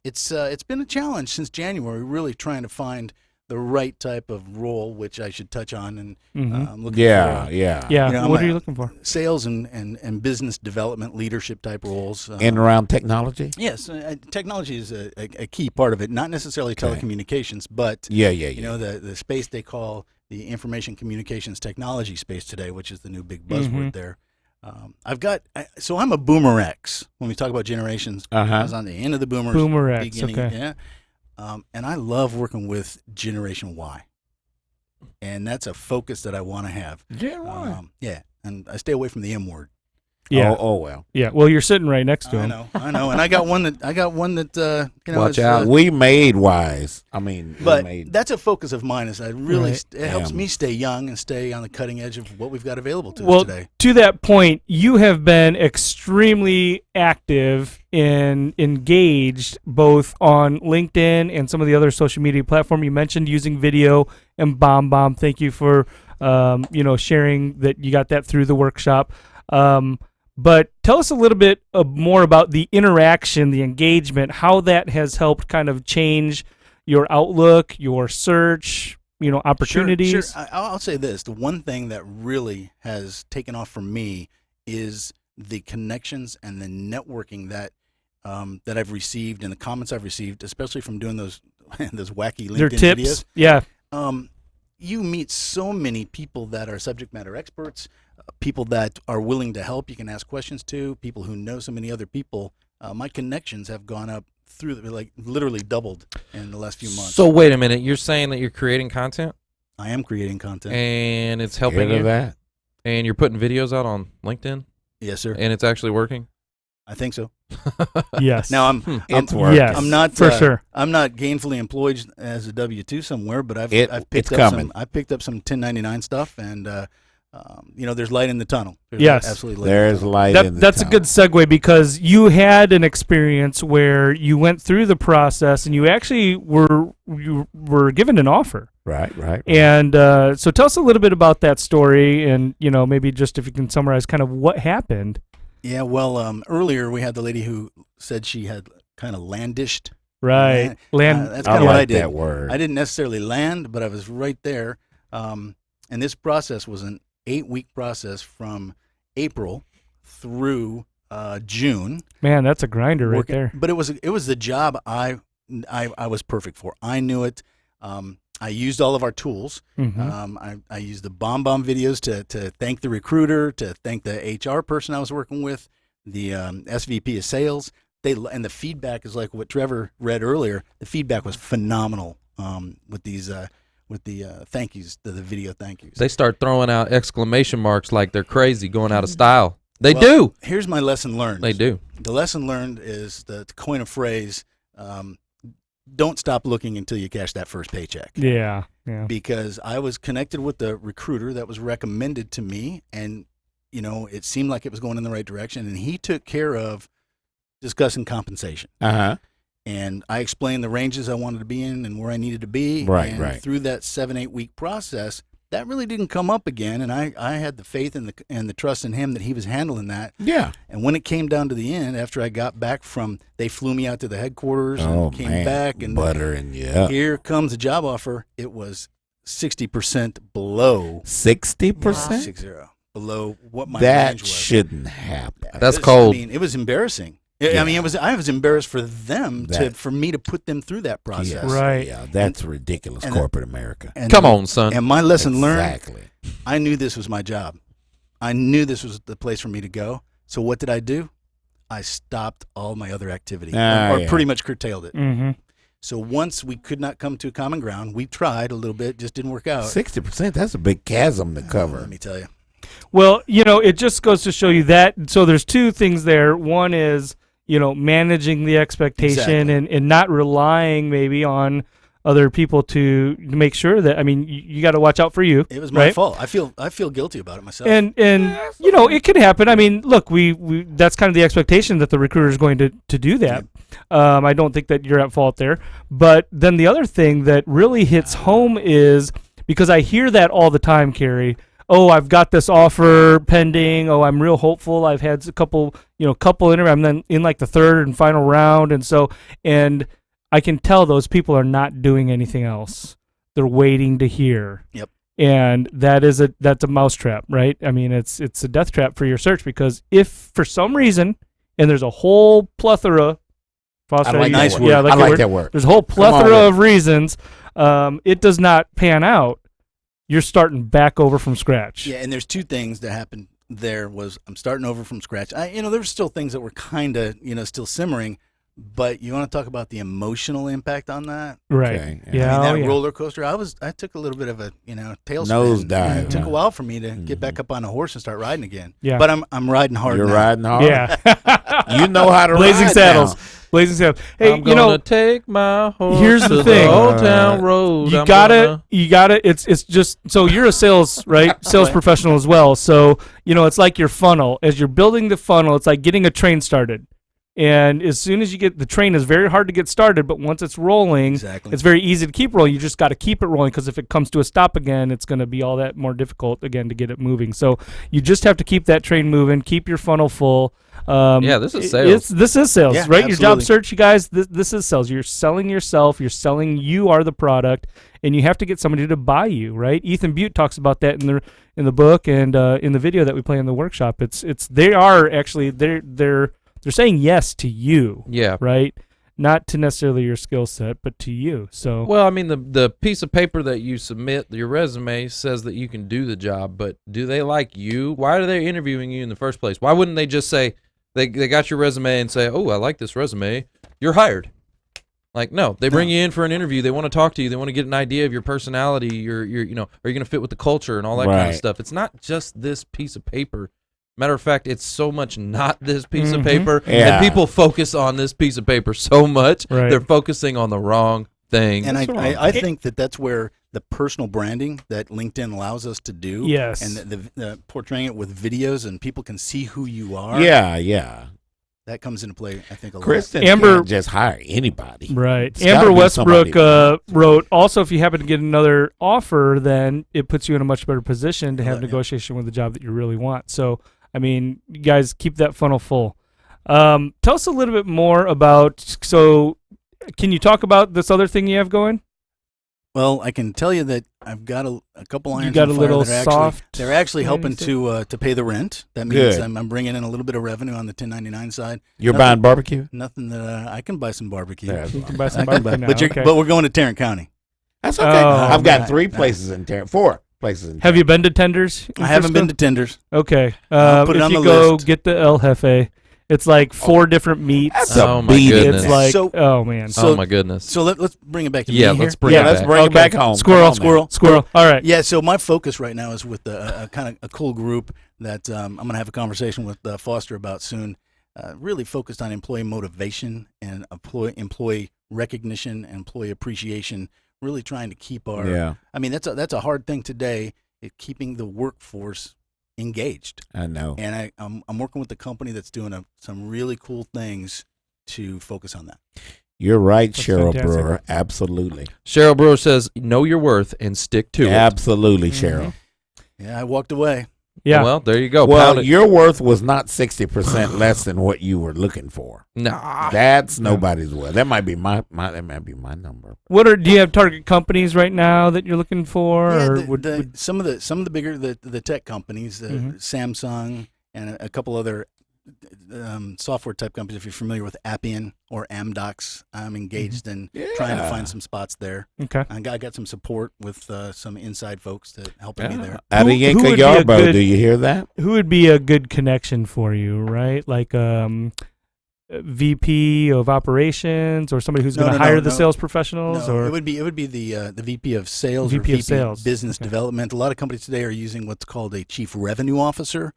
it's been a challenge since January, really trying to find the right type of role, which I should touch on. And I'm looking for. What are you looking for? Sales and business development, leadership type roles. In around technology? Yes, technology is a key part of it. Not necessarily telecommunications, but the space they call the information communications technology space today, which is the new big buzzword there. I'm a Boomer X. When we talk about generations, I was on the end of the Boomers. Boomer X, beginning, okay. Yeah. And I love working with Generation Y. And that's a focus that I want to have. Gen Y. And I stay away from the M word. Yeah. Oh, well. Yeah. Well, you're sitting right next to him. I know. And I got one that Watch out. We made wise. That's a focus of mine. Is I really it helps me stay young and stay on the cutting edge of what we've got available to us today. To that point, you have been extremely active and engaged both on LinkedIn and some of the other social media platforms. You mentioned using video and BombBomb. Thank you for sharing that you got that through the workshop. But tell us a little bit more about the interaction, the engagement, how that has helped kind of change your outlook, your search, opportunities. Sure. I'll say this. The one thing that really has taken off for me is the connections and the networking that I've received and the comments I've received, especially from doing those wacky LinkedIn Their tips. videos. Yeah. You meet so many people that are subject matter experts, people that are willing to help. You can ask questions to people who know so many other people. My connections have gone up literally doubled in the last few months. So wait a minute, you're saying that you're creating content? I am creating content, and it's helping you. That. And you're putting videos out on LinkedIn? Yes, sir. And it's actually working? I think so. Yes. Now it's working. Yes, I'm not for sure. I'm not gainfully employed as a W-2 somewhere, but I've picked up some 1099 stuff, and there's light in the tunnel. Yes, absolutely. There's light in the That's tunnel. a good segue, because you had an experience where you went through the process and you actually were given an offer. Right. And so tell us a little bit about that story, and maybe just if you can summarize kind of what happened. Yeah, well, earlier we had the lady who said she had kind of landished. Right. That's kind of what I did. That word. I didn't necessarily land, but I was right there. And this process was an 8-week process from April through June. Man, that's a grinder right there. But it was the job I was perfect for. I knew it. I used all of our tools. I used the BombBomb videos to thank the recruiter, to thank the HR person I was working with, the SVP of sales. And the feedback is like what Trevor read earlier. The feedback was phenomenal with the thank yous, the video thank yous. They start throwing out exclamation marks like they're crazy, going out of style. They do. Here's my lesson learned. They do. The lesson learned is to coin a phrase, don't stop looking until you cash that first paycheck. Yeah. Because I was connected with the recruiter that was recommended to me, and, it seemed like it was going in the right direction, and he took care of discussing compensation. Uh-huh. And I explained the ranges I wanted to be in and where I needed to be. Right, and through that 7-8 week process, that really didn't come up again, and I had the faith and the trust in him that he was handling that. Yeah. And when it came down to the end, after I got back they flew me out to the headquarters and came back, and here comes a job offer. It was 60% below. 60%? 60 below what my range was. That shouldn't happen. That's cold. It was embarrassing. I mean, I was embarrassed for them for me to put them through that process. Yes, right. Yeah, that's ridiculous, corporate America. Come on, son. And my lesson learned, Exactly. I knew this was my job. I knew this was the place for me to go. So what did I do? I stopped all my other activity, or pretty much curtailed it. Mm-hmm. So once we could not come to a common ground, we tried a little bit, just didn't work out. 60%, that's a big chasm to cover. Let me tell you. Well, it just goes to show you that. So there's two things there. One is, managing the expectation and not relying maybe on other people to make sure that, you got to watch out for you. It was my right? fault. I feel guilty about it myself. And it could happen. I mean, look, we that's kind of the expectation that the recruiter is going to do that. I don't think that you're at fault there. But then the other thing that really hits home is, because I hear that all the time, Cary. Oh, I've got this offer pending. Oh, I'm real hopeful. I've had a couple interviews. I'm then in like the third and final round. And I can tell those people are not doing anything else. They're waiting to hear. Yep. And that's a mousetrap, right? I mean, it's a death trap for your search, because if for some reason, and there's a whole plethora, Foster, I like nice that word. word. Yeah, I like that word. There's a whole plethora of reasons. It does not pan out. You're starting back over from scratch. Yeah, and there's two things that happened there. I'm starting over from scratch. There's still things that were kind of, still simmering, but you want to talk about the emotional impact on that? Right. Okay, Yeah. That roller coaster, I took a little bit of a, tailspin. Nosedive. It took a while for me to get back up on a horse and start riding again. Yeah. But I'm riding hard You're now. riding hard. Yeah. You know how to Blazing ride saddles. now. Blazing saddles. Hey, I'm gonna take my horse here's the to thing. the old town road. You gotta. It's just, so you're a sales, right? Sales professional as well. So, it's like your funnel. As you're building the funnel, it's like getting a train started. And as soon as you get, the train is very hard to get started, but once it's rolling, it's very easy to keep rolling. You just got to keep it rolling, because if it comes to a stop again, it's going to be all that more difficult again to get it moving. So you just have to keep that train moving, keep your funnel full. This is sales. This is sales, Yeah, right? absolutely. Your job search, you guys, this is sales. You're selling yourself. You're selling, you are the product, and you have to get somebody to buy you, right? Ethan Butte talks about that in the book and in the video that we play in the workshop. They're saying yes to you. Yeah. Right? Not to necessarily your skill set, but to you. So Well, I mean, the piece of paper that you submit, your resume, says that you can do the job, but do they like you? Why are they interviewing you in the first place? Why wouldn't they just say, they got your resume and say, oh, I like this resume, you're hired? Like, no, they bring you in for an interview. They want to talk to you. They want to get an idea of your personality. Are you going to fit with the culture and all that kind of stuff? It's not just this piece of paper. Matter of fact, it's so much not this piece of paper, and people focus on this piece of paper so much, they're focusing on the wrong thing. And I think that's where the personal branding that LinkedIn allows us to do, and the portraying it with videos, and people can see who you are. Yeah. That comes into play, I think, a lot. Kristin can't just hire anybody. Right. It's Amber Westbrook wrote, also, if you happen to get another offer, then it puts you in a much better position to have negotiation with the job that you really want. So, I mean, you guys keep that funnel full. Tell us a little bit more about, so can you talk about this other thing you have going? Well, I can tell you that I've got a couple irons. You got in a the fire little that soft. They're actually helping to pay the rent. That means I'm bringing in a little bit of revenue on the 1099 side. You're buying barbecue? Nothing that I can buy some barbecue. You can buy some barbecue now. But we're going to Tarrant County. That's okay. I've got 4 places in Tarrant. Have you been to Tenders? I haven't been to Tenders. Okay. Put it on if you the go list. get the El Jefe, it's like 4 different meats. That's Oh my goodness. It's like, So- oh man. Oh my goodness. So let's bring it back to me Yeah, here. let's bring it Let's back. bring it back home. Squirrel. Come on, man. Squirrel. All right. Yeah, so my focus right now is with a kind of a cool group that I'm going to have a conversation with Foster about soon. Really focused on employee motivation and employee recognition, employee appreciation. Really trying to keep our. Yeah. I mean, that's a hard thing today. Keeping the workforce engaged. I know. And I'm working with the company that's doing some really cool things to focus on that. You're right, That's Cheryl fantastic. Brewer. Absolutely. Cheryl Brewer says, know your worth and stick to it. Absolutely, Cheryl. Yeah, I walked away. Yeah. Well, there you go. Well, Pound it. your worth was not 60% less than what you were looking for. Nah. That's nobody's worth. That might be my number. Do you have target companies right now that you're looking for? Yeah, or some of the bigger the tech companies, Samsung and a couple other software type companies. If you're familiar with Appian or Amdocs, I'm engaged in trying to find some spots there. Okay. I got some support with some inside folks to helping me there. Out of Who Yanka would be a Yarbo, good- do you hear that? Who would be a good connection for you, right? Like VP of operations or somebody who's going to hire the sales professionals? No, or it would be the VP of sales or VP of sales. business development. A lot of companies today are using what's called a chief revenue officer.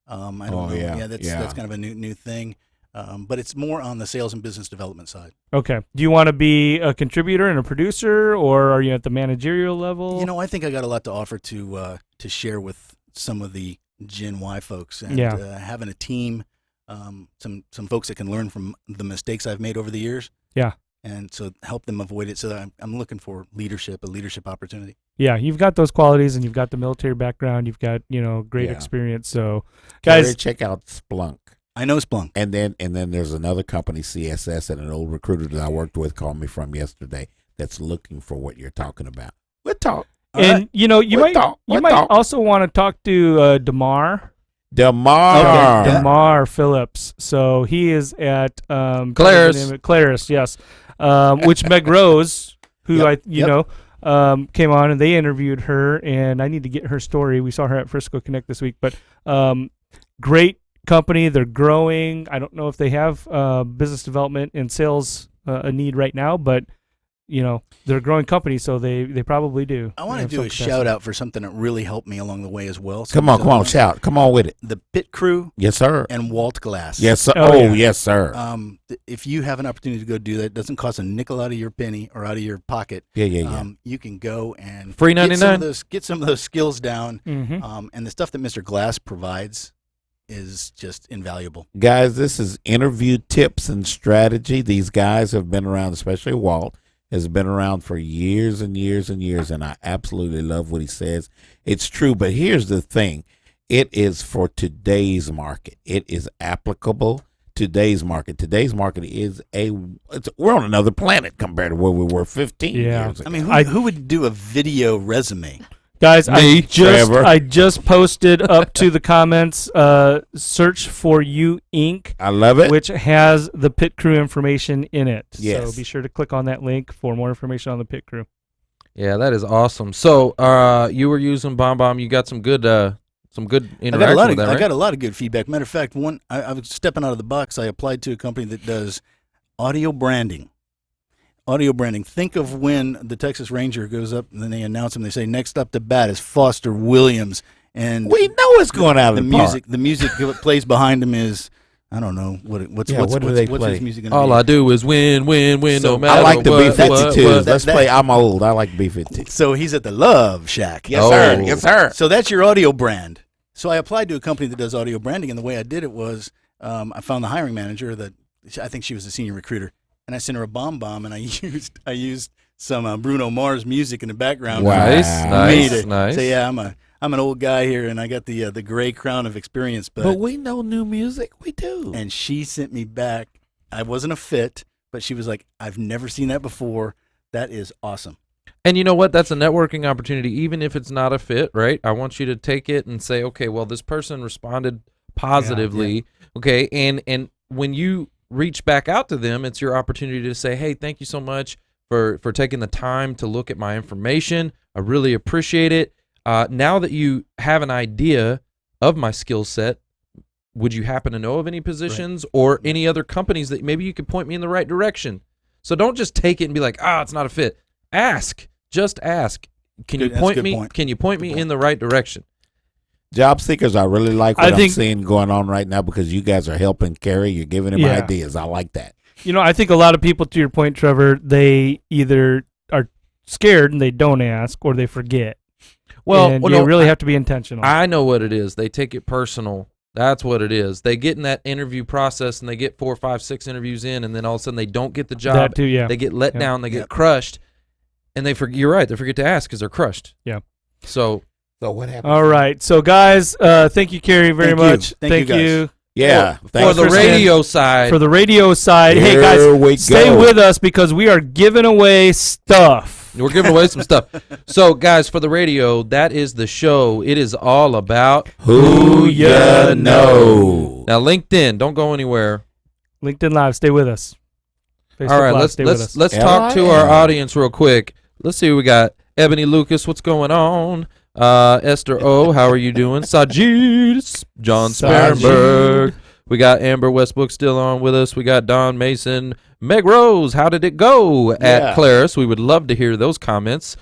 I don't know. Yeah, that's kind of a new thing. But it's more on the sales and business development side. Okay. Do you want to be a contributor and a producer, or are you at the managerial level? You know, I think I got a lot to offer to share with some of the Gen Y folks, and having a team, some folks that can learn from the mistakes I've made over the years. Yeah. And so help them avoid it. So that I'm looking for a leadership opportunity. Yeah, you've got those qualities, and you've got the military background. You've got great experience. So, guys, Cary, check out Splunk. I know Splunk. And then there's another company, CSS, and an old recruiter that I worked with called me from yesterday that's looking for what you're talking about. We'll talk. And you might also want to talk to Damar. Damar Phillips. So he is at Claris, yes. Which Meg Rose, who came on and they interviewed her, and I need to get her story. We saw her at Frisco Connect this week, but great company. They're growing. I don't know if they have business development and sales a need right now, but they're a growing company, so they probably do. I want to do a shout out for something that really helped me along the way as well. Come on, shout. Come on with it. The Pit Crew. Yes, sir. And Walt Glass. Yes, sir. Yes, sir. If you have an opportunity to go do that, it doesn't cost a nickel out of your penny or out of your pocket. Yeah. You can go and free 99. Get some of those skills down. Mm-hmm. And the stuff that Mr. Glass provides is just invaluable. Guys, this is interview tips and strategy. These guys have been around, especially Walt. Has been around for years and years and years, and I absolutely love what he says. It's true, but here's the thing. It is for today's market. It is applicable to today's market. Today's market is we're on another planet compared to where we were 15 years ago. I mean, who would do a video resume? Guys, I just posted up to the comments, search for you Inc. I love it. Which has the Pit Crew information in it. Yes. So be sure to click on that link for more information on the Pit Crew. Yeah, that is awesome. So you were using BombBomb. You got some good interaction with that, right? I got a lot of good feedback. Matter of fact, I was stepping out of the box. I applied to a company that does audio branding. Think of when the Texas Ranger goes up and then they announce him. They say, next up to bat is Foster Williams. And we know it's going out of the music. The music that plays behind him is, I don't know, what's his music going to be? All I do is win, so no matter I like the what. B-52s. Let's play I'm Old. I like B-52s. So he's at the Love Shack. Yes, sir. Yes, sir. So that's your audio brand. So I applied to a company that does audio branding, and the way I did it was I found the hiring manager that I think she was a senior recruiter. And I sent her a BombBomb, and I used some Bruno Mars music in the background. Nice. Say, yeah, I'm an old guy here, and I got the gray crown of experience. But we know new music. We do. And she sent me back. I wasn't a fit, but she was like, I've never seen that before. That is awesome. And you know what? That's a networking opportunity, even if it's not a fit, right? I want you to take it and say, okay, well, this person responded positively. Yeah. Okay, and when you reach back out to them, it's your opportunity to say, hey, thank you so much for taking the time to look at my information. I really appreciate it. Now that you have an idea of my skill set, would you happen to know of any positions or any other companies that maybe you could point me in the right direction? So don't just take it and be like, it's not a fit. Just ask. Can you point me in the right direction? Job seekers, I really like what I I'm think- seeing going on right now because you guys are helping Cary. You're giving him Yeah. ideas. I like that. I think a lot of people, to your point, Trevor, they either are scared and they don't ask, or they forget. Well, and well, you no, really have to be intentional. I know what it is. They take it personal. That's what it is. They get in that interview process and they get 4, 5, 6 interviews in, and then all of a sudden they don't get the job. That too, yeah. They get let Yeah. down. They get crushed, and you're right. They forget to ask because they're crushed. Yeah. So what happened? All right. So, guys, thank you, Cary, very Thank you. much. Thank you, guys. Yeah. for thanks, the Kristin. radio side, For the radio side, hey, Here guys, we stay go. with us because we are giving away stuff. we're giving away some stuff. So, guys, for the radio, that is the show. It is all about Who ya know? Now, LinkedIn, don't go anywhere. LinkedIn Live, stay with us. Facebook All right, Live, stay with us. let's Yeah. talk to our audience real quick. Let's see who we got. Ebony Lucas, what's going on? Esther O, how are you doing? Sajid, John Sajid. Sparenberg. We got Amber Westbrook still on with us. We got Don Mason. Meg Rose, how did it go at Yeah. Claris? We would love to hear those comments.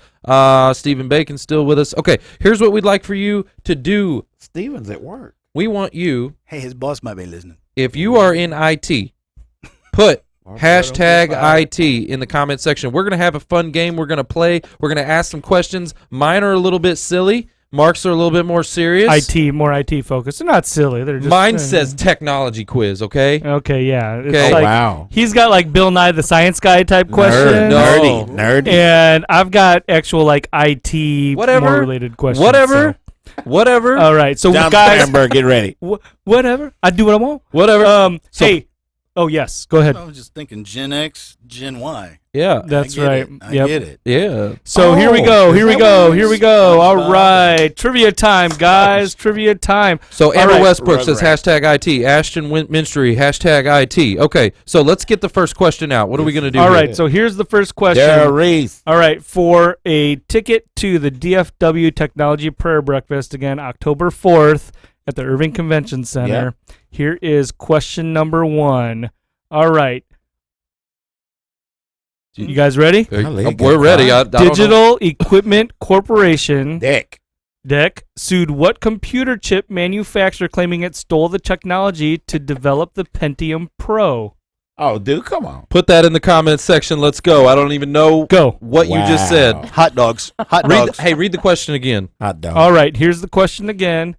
Stephen Bacon still with us. Okay, here's what we'd like for you to do. Steven's at work. We want you, Hey, his boss might be listening. if you are in IT, put hashtag IT in the comment section. We're going to have a fun game. We're going to play. We're going to ask some questions. Mine are a little bit silly. Mark's are a little bit more serious. More IT focused. They're not silly. They're just Mine says technology quiz, okay? Okay, yeah. It's Okay. like, Wow. he's got like Bill Nye the Science Guy type question. No. Nerdy. And I've got actual like IT Whatever. more related questions. Whatever. Whatever. So. All right. So John guys, Sparenberg, get ready. whatever. I do what I want. Whatever. So- Hey. Oh yes. Go ahead. I was just thinking Gen X, Gen Y. Yeah. That's I get right. It. I Yep. get it. Yeah. So here we go. is Here we that go. what it Here we is? go. All SpongeBob. right. Trivia time, guys. Trivia time. So Amber right. Westbrook says Rugrats. hashtag IT. Ashton Minstry, hashtag IT. Okay, so let's get the first question out. What are we going to do All here? right. So here's the first question. Daryl Reese. All right, for a ticket to the DFW Technology Prayer Breakfast, again, October 4th at the Irving Convention Center. Here is question number 1. All right. You guys ready? We're ready. I don't know. Digital Equipment Corporation, Dick. DEC, sued what computer chip manufacturer claiming it stole the technology to develop the Pentium Pro? Oh, dude, come on. Put that in the comments section. Let's go. I don't even know Go. what you just said. Wow. Hot dogs. Hot Read dogs. hey, read the question again. Hot dog. All right, here's the question again.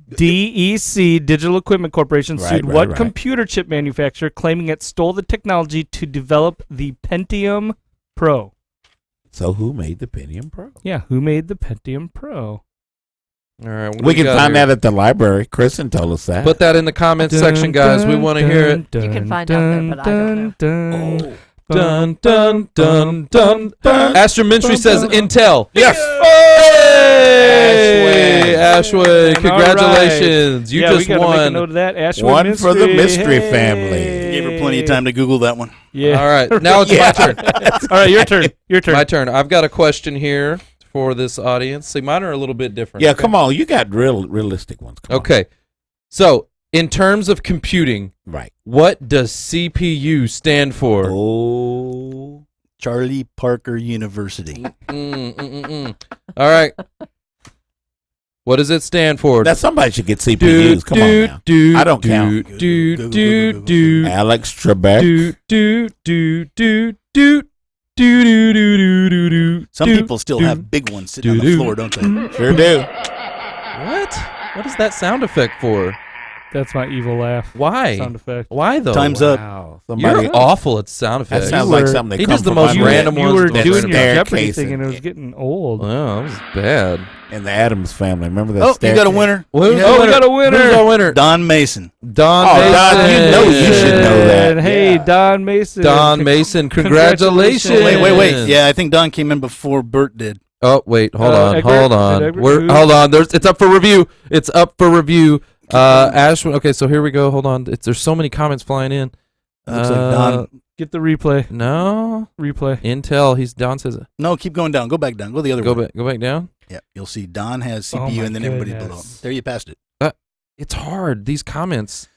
DEC, Digital Equipment Corporation, Right, sued right, what right. computer chip manufacturer claiming it stole the technology to develop the Pentium Pro? So who made the Pentium Pro? Yeah, who made the Pentium Pro? All right. what do We can got find here? that at the library. Kristen told us that. Put that in the comments section, guys. We want to hear it. You can find out there, but I don't know. Dun dun dun dun dun. Asher Minstry says Intel. Yes. Hey, Ashway, All congratulations! right. You Yeah, we just gotta make a won. note of that. Ashwin One for the Mystery Hey. family. Gave her plenty of time to Google that one. Yeah. All right, now it's my turn. All right, your turn. Your turn. My turn. I've got a question here for this audience. See, mine are a little bit different. Yeah, okay? come on. You got realistic ones. Come on. Okay, so in terms of computing, Right. what does CPU stand for? Oh. Charlie Parker University. All right. What does it stand for? Now somebody should get CPUs. Come on now. I don't count. Alex Trebek. Some people still have big ones sitting on the floor, don't they? Sure do. What? What is that sound effect for? That's my evil laugh. Why? Sound effect. Why though? Time's up. Wow. You're Somebody. awful at sound That effects. sounds You like were- something that he comes does the from most under random that- You ones were that doing your Jeopardy staircase thing and it in- was getting old. Wow, that was bad. in the Addams family. Remember that? Oh, you got a staircase? winner. Who's You the got a winner? we got a winner. Who's our winner? Don Mason. Don Oh, Mason. Don, you know you should know that. Hey, Yeah. Don Mason. Don Mason, Congratulations. congratulations. Wait. Yeah, I think Don came in before Bert did. Oh, wait, hold on. Egbert? Hold on. Egbert? Hold on. It's up for review. It's up for review. Ashwin. Okay, so here we go. Hold on. There's so many comments flying in. Looks like Don. Get the replay. No. Replay. Intel. Don says No, keep going down. Go back down. Go the other way. Go back down. Yeah, you'll see Don has Oh CPU my and then everybody goodness. below. There, you passed it. It's hard. These comments.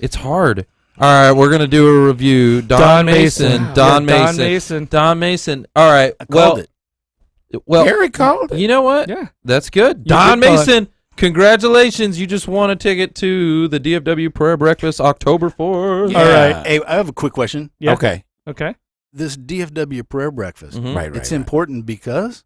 It's hard. All right, we're gonna do a review. Don Mason. Yeah, Don Don Mason. Mason. Don Mason. All right. I called it. Well, Cary called it. you know what? Yeah. That's good. You Don did call it. Mason, congratulations. You just won a ticket to the DFW Prayer Breakfast October 4th. Yeah. All right. Hey, I have a quick question. Yeah. Okay. Okay. This DFW prayer breakfast, Mhm. Right. it's important because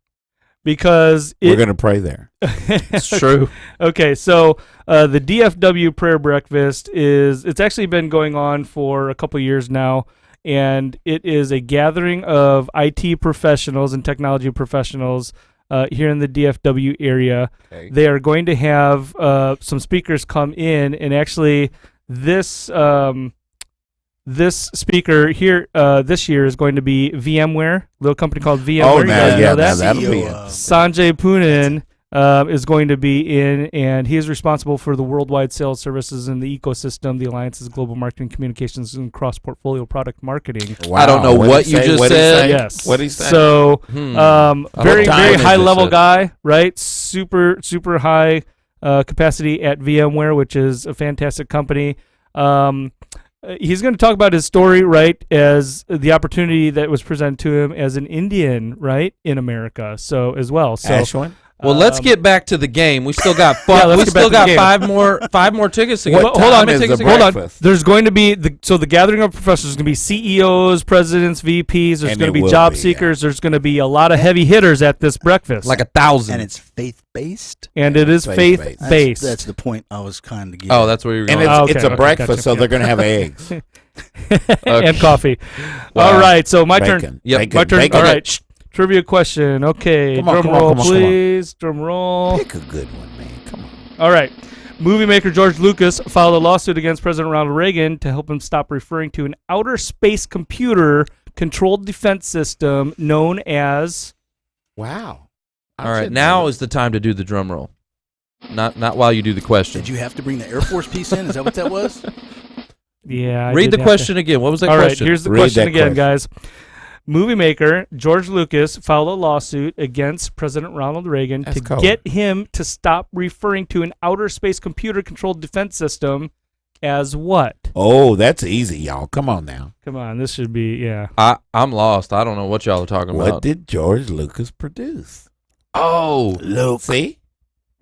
Because We're going to pray there. It's true. Okay, so the DFW Prayer Breakfast it's actually been going on for a couple years now, and it is a gathering of IT professionals and technology professionals here in the DFW area. Okay. They are going to have some speakers come in, and actually this speaker here this year is going to be VMware, a little company called VMware. Oh, You now, guys yeah, know that? now that'll be CEO, it. Sanjay Poonen is going to be in, and he is responsible for the worldwide sales services in the ecosystem, the alliances, global marketing, communications, and cross-portfolio product marketing. Wow. I don't know What'd what he you say? just What'd he said. say? Yes. What'd he say? So, I don't very, know. very What high you level said. guy, right? Super high capacity at VMware, which is a fantastic company. He's going to talk about his story, right, as the opportunity that was presented to him as an Indian, right, in America. So as well. So Ashwin? Well, let's get back to the game. We still got let's we get still back to got the game. five more tickets to go. What hold time on, is tickets the to go? Hold on. breakfast? There's going to be the gathering of professionals is going to be CEOs, presidents, VPs. There's And going to it be will job be, yeah. seekers. There's going to be a lot of heavy hitters at this breakfast. Like 1,000. and it's faith-based. and it is Faith-based. faith-based. That's the point I was kind of getting. Oh, that's where you're And going. it's, Oh, okay, it's a okay, breakfast, gotcha, so yeah. they're going to have eggs. and coffee. Wow. All right, so my turn. Bacon. Yep, Bacon. My turn. Bacon. All right, trivia question. Okay, Come on, drum come on, roll, come on, come on. please. Drum roll. Pick a good one, man. Come on. All right. Movie maker George Lucas filed a lawsuit against President Ronald Reagan to help him stop referring to an outer space computer controlled defense system known as. Wow. All right, now is the time to do the drum roll. Not while you do the question. Did you have to bring the Air Force piece in? Is that what that was? Yeah. I Read did the have to- question again. What was that All right, question? here's the Read question that again, question. guys. Movie maker George Lucas filed a lawsuit against President Ronald Reagan That's to cold. get him to stop referring to an outer space computer-controlled defense system as what? Oh, that's easy, y'all. Come on now. Come on, this should be, yeah. I'm lost. I don't know what y'all are talking What about. did George Lucas produce? Oh, Luke, See?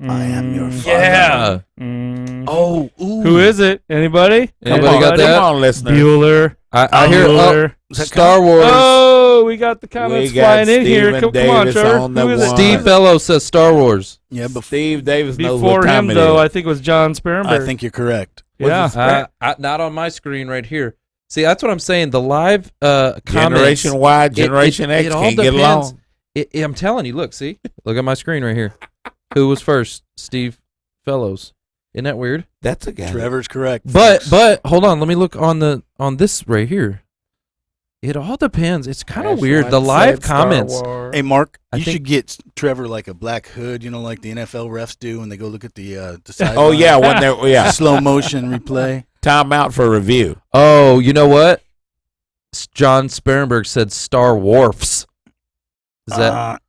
I am your father. yeah. Mm. Oh, ooh. Who is it? Anybody? Anybody got that? Come on, listener. Bueller. I hear Bueller. Star Wars. Oh, we got the comments We got flying in here. Stephen Come on, Davis Trevor. on the Who is it? one. Steve Fellows says Star Wars. Yeah, before, Steve Davis knows Before what time him, it though, is. I think it was John Sparenberg. I think you're correct. Yeah. Not on my screen right here. See, that's what I'm saying. The live comments. Generation Y, Generation it X all can't get depends. along. I'm telling you. Look, see. Look at my screen right here. Who was first? Steve Fellows. Isn't that weird? That's a guy. Trevor's correct. But folks. hold on. Let me look on this right here. It all depends. It's kind of weird. The live comments. Hey, Mark, I you think- should get Trevor like a black hood, like the NFL refs do when they go look at the sideline. Oh yeah, when they're Slow motion replay. time out for review. Oh, you know what? John Sparenberg said Star Wharfs. Is that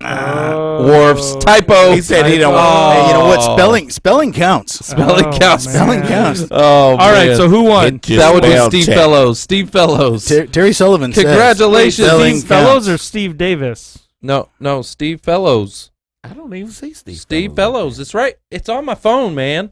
Wharfs? Typo. He said he don't. Oh. Hey, you know what? Spelling counts. Spelling Oh, counts. man. Spelling counts. Oh, All right, man. so who won? Hit your That would be spell Steve check. Fellows. Steve Fellows. Terry Sullivan says Congratulations, spelling Steve Fellows or counts. Steve Davis? No, Steve Fellows. I don't even see Steve. Steve Fellows. It's right. It's on my phone, man.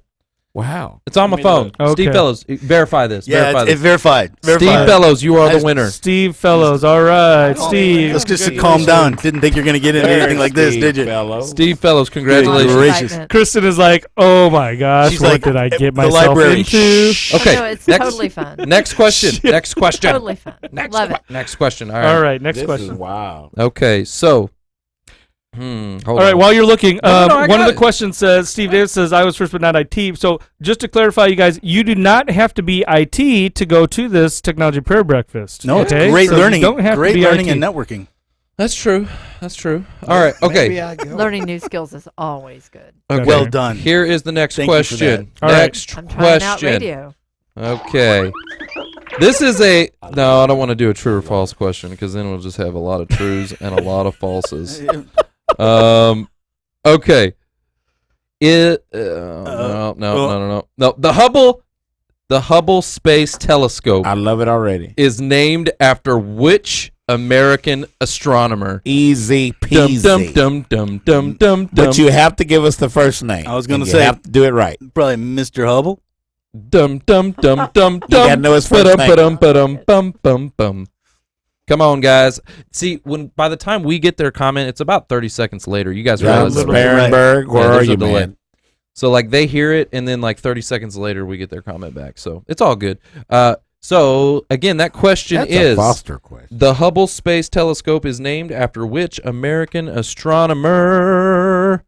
Wow. It's on my Let me phone. look. Okay. Steve Fellows. Verify this. Yeah, Verify it's this. verified. Steve Verified. Fellows, you are the That's- winner. Steve Fellows. All right, Oh, Steve. Let's just calm down. Didn't think you're going to get into anything like this, did you? Steve Fellows, congratulations. Gracious. Excitement. Kristen is like, oh my gosh, She's what like, did I get the myself library. into? Okay, No, it's next, totally fun. next question. Next question. Totally fun. Love it. Next question. All right. All right, next This question. is wild. Okay, so. Hold All right, on. while you're looking, No, I one got of the it. questions says, Steve Davis says, I was first but not IT. So just to clarify, you guys, you do not have to be IT to go to this technology prayer breakfast. No, it's okay? great So you learning. don't have Great to be learning IT. and networking. That's true. That's true. All right. Okay. Maybe I go. Learning new skills is always good. Okay. Well done. Here is the next Thank you for question. that. All right. Next I'm trying out question. radio. Okay. This is a no. I don't want to do a true or false question because then we'll just have a lot of trues and a lot of falses. Okay. No. The Hubble Space Telescope I love it already. is named after which American astronomer. Easy peasy. Dum. But you have to give us the first name. I was going to You say, have to do it right. probably Mr. Hubble. Dum. You gotta know his first name. Bum. Come on, guys. See, by the time we get their comment, it's about 30 seconds later. You guys John realize that, right? Sparenberg, where are there's a you, delay. man? So, like, they hear it, and then, like, 30 seconds later, we get their comment back. So, it's all good. So, again, that question That's is... a Foster question. The Hubble Space Telescope is named after which American astronomer?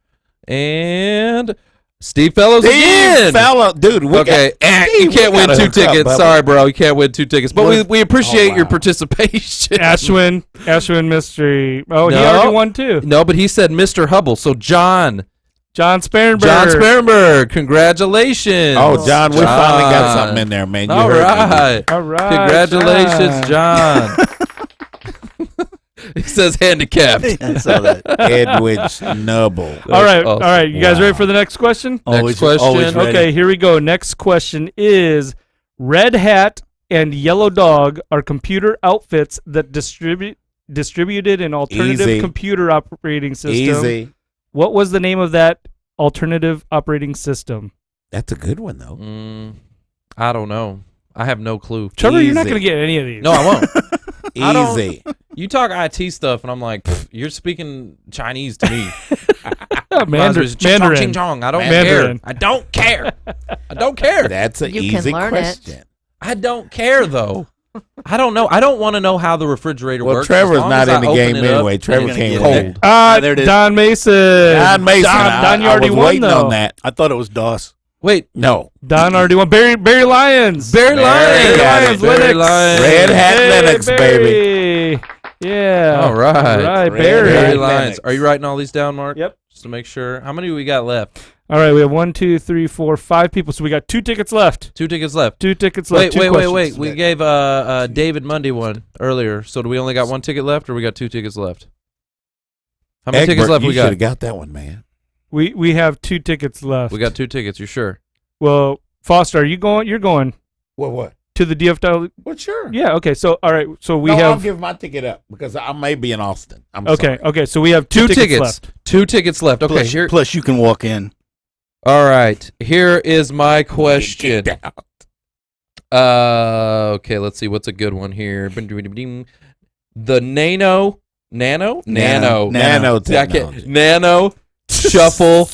And... Steve Fellows again. Dude. Okay, you can't win 2 tickets. Sorry, bro, you can't win 2 tickets. But we appreciate your participation. Ashwin Mystery. Oh, he already won too. No, but he said Mr. Hubble. So John Sparenberg, congratulations. Oh, John, we finally got something in there, man. You All heard right. All right. Congratulations, John. He says handicapped. I saw that. Edwidge Snubble. All right, awesome. all right. You guys ready for the next question? Next question. Always ready. Okay, here we go. Next question is: Red Hat and Yellow Dog are computer outfits that distributed an alternative Easy. computer operating system. Easy. What was the name of that alternative operating system? That's a good one, though. I don't know. I have no clue. Trevor, you're not Easy. going to get any of these. No, I won't. I don't- Easy. You talk IT stuff, and I'm like, you're speaking Chinese to me. Mandarin. Ching chong. I don't Mandarin. care. I don't care. I don't care. That's an You can easy learn question. I don't care, though. I don't know. I don't want to know how the refrigerator Well, works. Trevor's As long not as I in the open game it up, anyway. Trevor gonna came get in. it. There it is. Don Mason. Don Mason. Don, you I already was won, waiting though. on that. I thought it was DOS. Wait, No. Don already won. Barry Lyons. Barry Lyons. Lyons, Barry Linux. Lyons. Red Hat Hey, Linux, baby. Barry. Yeah. All right. All right, Red Barry. Barry Hat Lyons. Linux. Are you writing all these down, Mark? Yep. Just to make sure. How many do we got left? All right, we have 1, 2, 3, 4, 5 people. So we got 2 tickets left. 2 tickets left. 2 tickets left. Wait. We gave David Mundy one earlier. So do we only got 1 ticket left, or we got 2 tickets left? How many tickets left you we should got? have got that one, man. We have 2 tickets left. We got 2 tickets. You sure? Well, Foster, are you going? You're going What? to the DFW. Well, sure. Yeah. Okay. So all right. So we I'll have. give my ticket up because I may be in Austin. I'm Okay. sorry. Okay. So we have 2 tickets tickets. left. 2 tickets left. Okay. Plus, you can walk in. All right. Here is my question. Get out. Okay, let's see. What's a good one here? The nano Nanotechnology. Nano, Shuffle,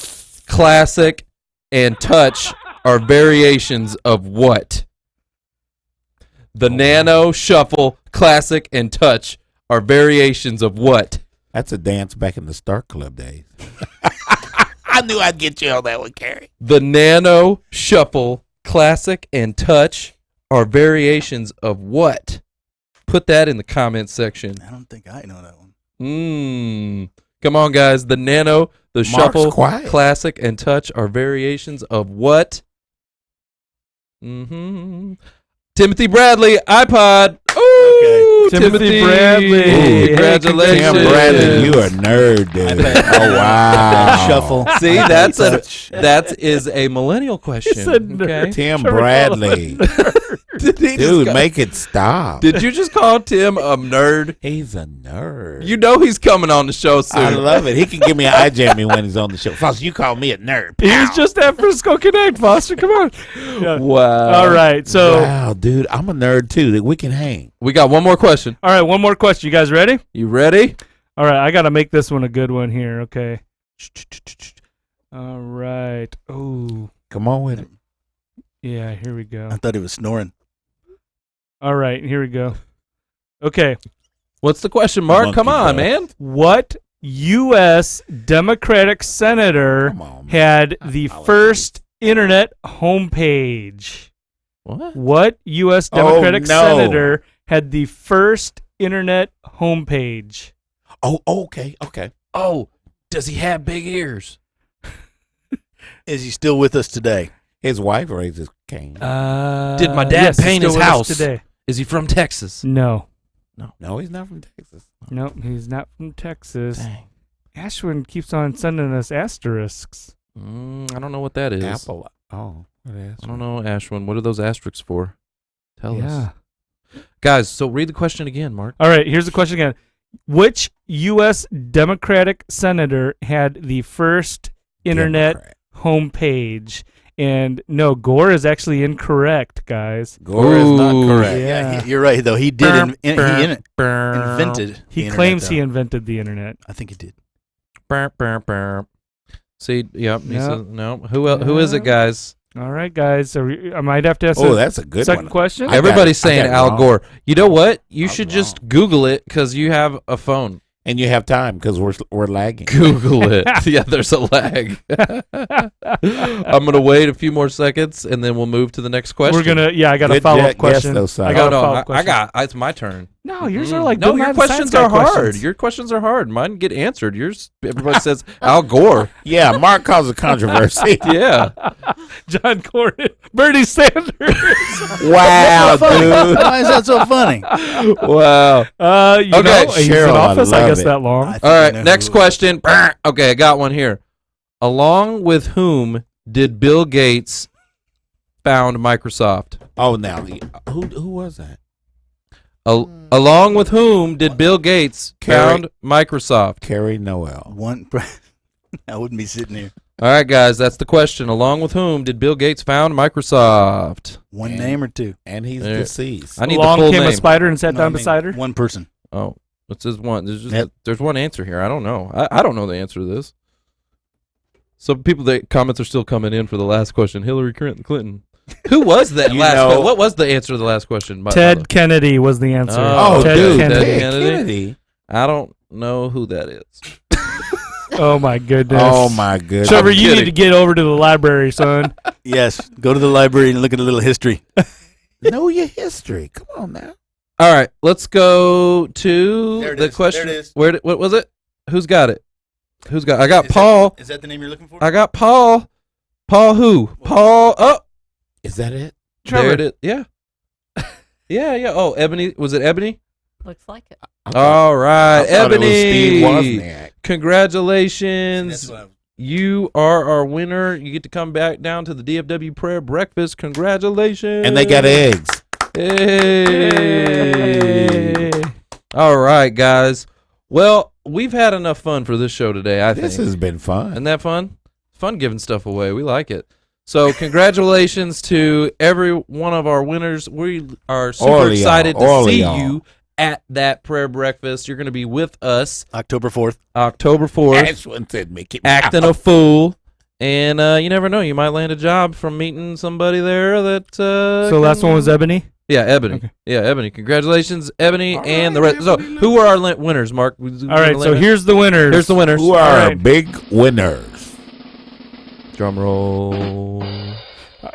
Classic, and Touch are variations of what? The Nano, Shuffle, Classic, and Touch are variations of what? That's a dance back in the Stark Club days. I knew I'd get you on that one, Cary. The Nano, Shuffle, Classic, and Touch are variations of what? Put that in the comments section. I don't think I know that one. Come on, guys. The Nano, the Mark's Shuffle, quiet. Classic, and Touch are variations of what? Timothy Bradley, iPod. Ooh, Timothy Bradley. Ooh, congratulations. Tim Bradley, you a nerd, dude. Oh, wow. Shuffle. See, that Touch. is a millennial question. said nerd. Okay. Tim Trevor Bradley. Did he Dude, just make it stop. Did you just call Tim a nerd? He's a nerd. You know he's coming on the show soon. I love it. He can give me an eye jammy when he's on the show. Foster, you call me a nerd. He was just at Frisco Connect, Foster. Come on. Yeah. Wow. All right. So Wow, dude, I'm a nerd too. We can hang. We got one more question. all right, one more question. You guys ready? You ready? All right, I got to make this one a good one here. Okay. All right. Oh, Come on with it. yeah, here we go. I thought he was snoring. All right, here we go. Okay. What's the question, Mark? Monkey Come on, breath. man. What U.S. Democratic senator Come on, man. had the first internet homepage? What? What U.S. Democratic no. senator had the first internet homepage? Oh, okay. Oh, does he have big ears? Is he still with us today? His wife raises Cain. Did my dad yes, he's paint still his with us house? today? Is he from Texas? No. No, he's not from Texas. Nope, he's not from Texas. Dang. Ashwin keeps on sending us asterisks. I don't know what that is. Apple. Oh, what is? I don't know, Ashwin. What are those asterisks for? Tell us. Guys, so read the question again, Mark. All right, here's the question again. Which U.S. Democratic senator had the first internet homepage? And no, Gore is actually incorrect, guys. Gore is not correct. Yeah, you're right, though. He did invented. He claims he invented the internet. I think he did. See, yep. He says, no. Who is it, guys? All right, guys. So I might have to ask that's a good second one. question. Everybody's saying Al Gore. You know what? You should just Google it because you have a phone. And you have time because we're lagging. Google it. Yeah, there's a lag. I'm going to wait a few more seconds, and then we'll move to the next question. I got a follow-up question. It's my turn. No, yours are like your questions are hard. Your questions are hard. Mine get answered. Yours, everybody says Al Gore. Yeah, Mark caused a controversy. Yeah. John Gordon, Bernie Sanders. Wow, dude. Why is that so funny? Wow. He's in office, I guess, that long. All right, next question. Okay, I got one here. Along with whom did Bill Gates found Microsoft? Oh, now, who was that? Along with whom did Bill Gates found Microsoft? Cary Noel. I wouldn't be sitting here. All right, guys, that's the question. Along with whom did Bill Gates found Microsoft? One name or two? And he's deceased. I need Along the full came name. a spider and sat down beside her? One person. Oh, what's his one? There's one answer here. I don't know. I don't know the answer to this. Some comments are still coming in for the last question. Hillary Clinton. Who was that last? What was the answer to the last question? Ted Kennedy was the answer. Ted Kennedy. I don't know who that is. Oh my goodness. Oh my goodness. Trevor, you need to get over to the library, son. Yes, go to the library and look at a little history. Know your history. Come on now. All right, let's go to the question. There it is. What was it? Who's got it? I got Paul. Is that the name you're looking for? I got Paul. Paul who? Paul. Oh. Is that it? Trevor. There it is. Yeah. Yeah. Oh, Ebony. Was it Ebony? Looks like it. All right, Ebony. Steve Wozniak. Congratulations. You are our winner. You get to come back down to the DFW prayer breakfast. Congratulations. And they got eggs. Hey. All right, guys. Well, we've had enough fun for this show today, I think. This has been fun. Isn't that fun? Fun giving stuff away. We like it. So congratulations to every one of our winners. We are super excited to see you at that prayer breakfast. You're going to be with us October 4th. Ashwin said Mickey Mouse. Acting a fool. And you never know. You might land a job from meeting somebody there that... So last one was Ebony? Yeah, Ebony. Okay. Yeah, Ebony. Congratulations, Ebony, and the rest. So who were our winners, Mark? All right, so here's the winners. Here's the winners. Who are our big winners? Drum roll.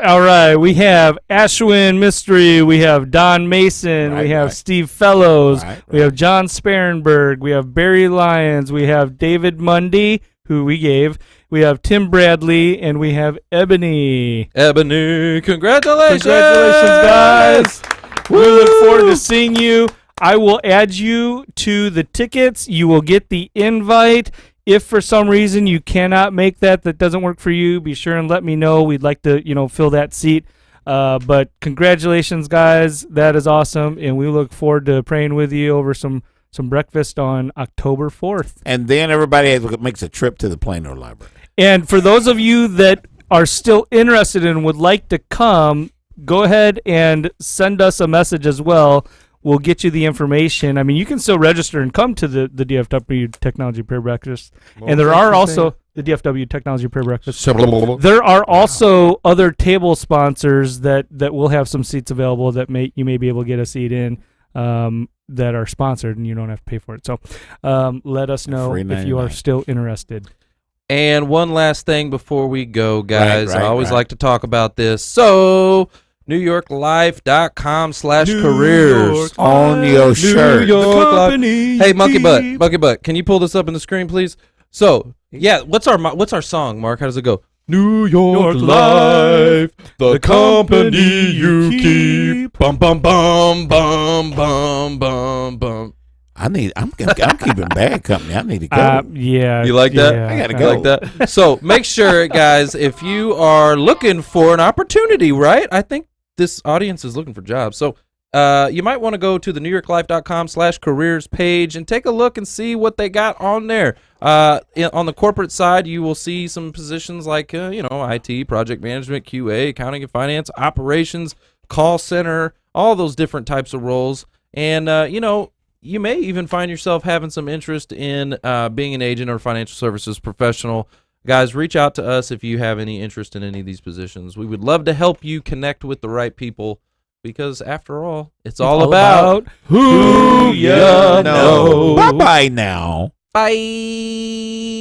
All right, we have Ashwin Mystery, we have Don Mason, we have Steve Fellows, we have John Sparenberg, we have Barry Lyons, we have David Mundy, who we gave, we have Tim Bradley, and we have Ebony. Ebony, congratulations! Congratulations, guys! We look forward to seeing you. I will add you to the tickets. You will get the invite. If for some reason you cannot make that doesn't work for you, be sure and let me know. We'd like to, fill that seat. But congratulations, guys. That is awesome. And we look forward to praying with you over some breakfast on October 4th. And then everybody makes a trip to the Plano Library. And for those of you that are still interested and would like to come, go ahead and send us a message as well. We'll get you the information. I mean, you can still register and come to the DFW Technology Prayer Breakfast. And there are also the DFW Technology Prayer Breakfast. There are also other table sponsors that will have some seats available that you may be able to get a seat in that are sponsored, and you don't have to pay for it. So let us know if you are still interested. And one last thing before we go, guys. I always like to talk about this. So... NewYorkLife.com/careers on your shirt. Hey, Monkey Butt, can you pull this up on the screen, please? So, yeah, what's our song, Mark? How does it go? New York Life, the company you keep. Bum bum bum bum bum bum bum. I'm keeping bad company. I need to go. Yeah. You like that? Yeah, I gotta go. Like that. So make sure, guys, if you are looking for an opportunity, right? I think this audience is looking for jobs. So you might want to go to the newyorklife.com/careers page and take a look and see what they got on there. On the corporate side, you will see some positions like, IT, project management, QA, accounting and finance, operations, call center, all those different types of roles. And, you may even find yourself having some interest in being an agent or financial services professional. Guys, reach out to us if you have any interest in any of these positions. We would love to help you connect with the right people because, after all, it's all about who you know. Bye-bye now. Bye.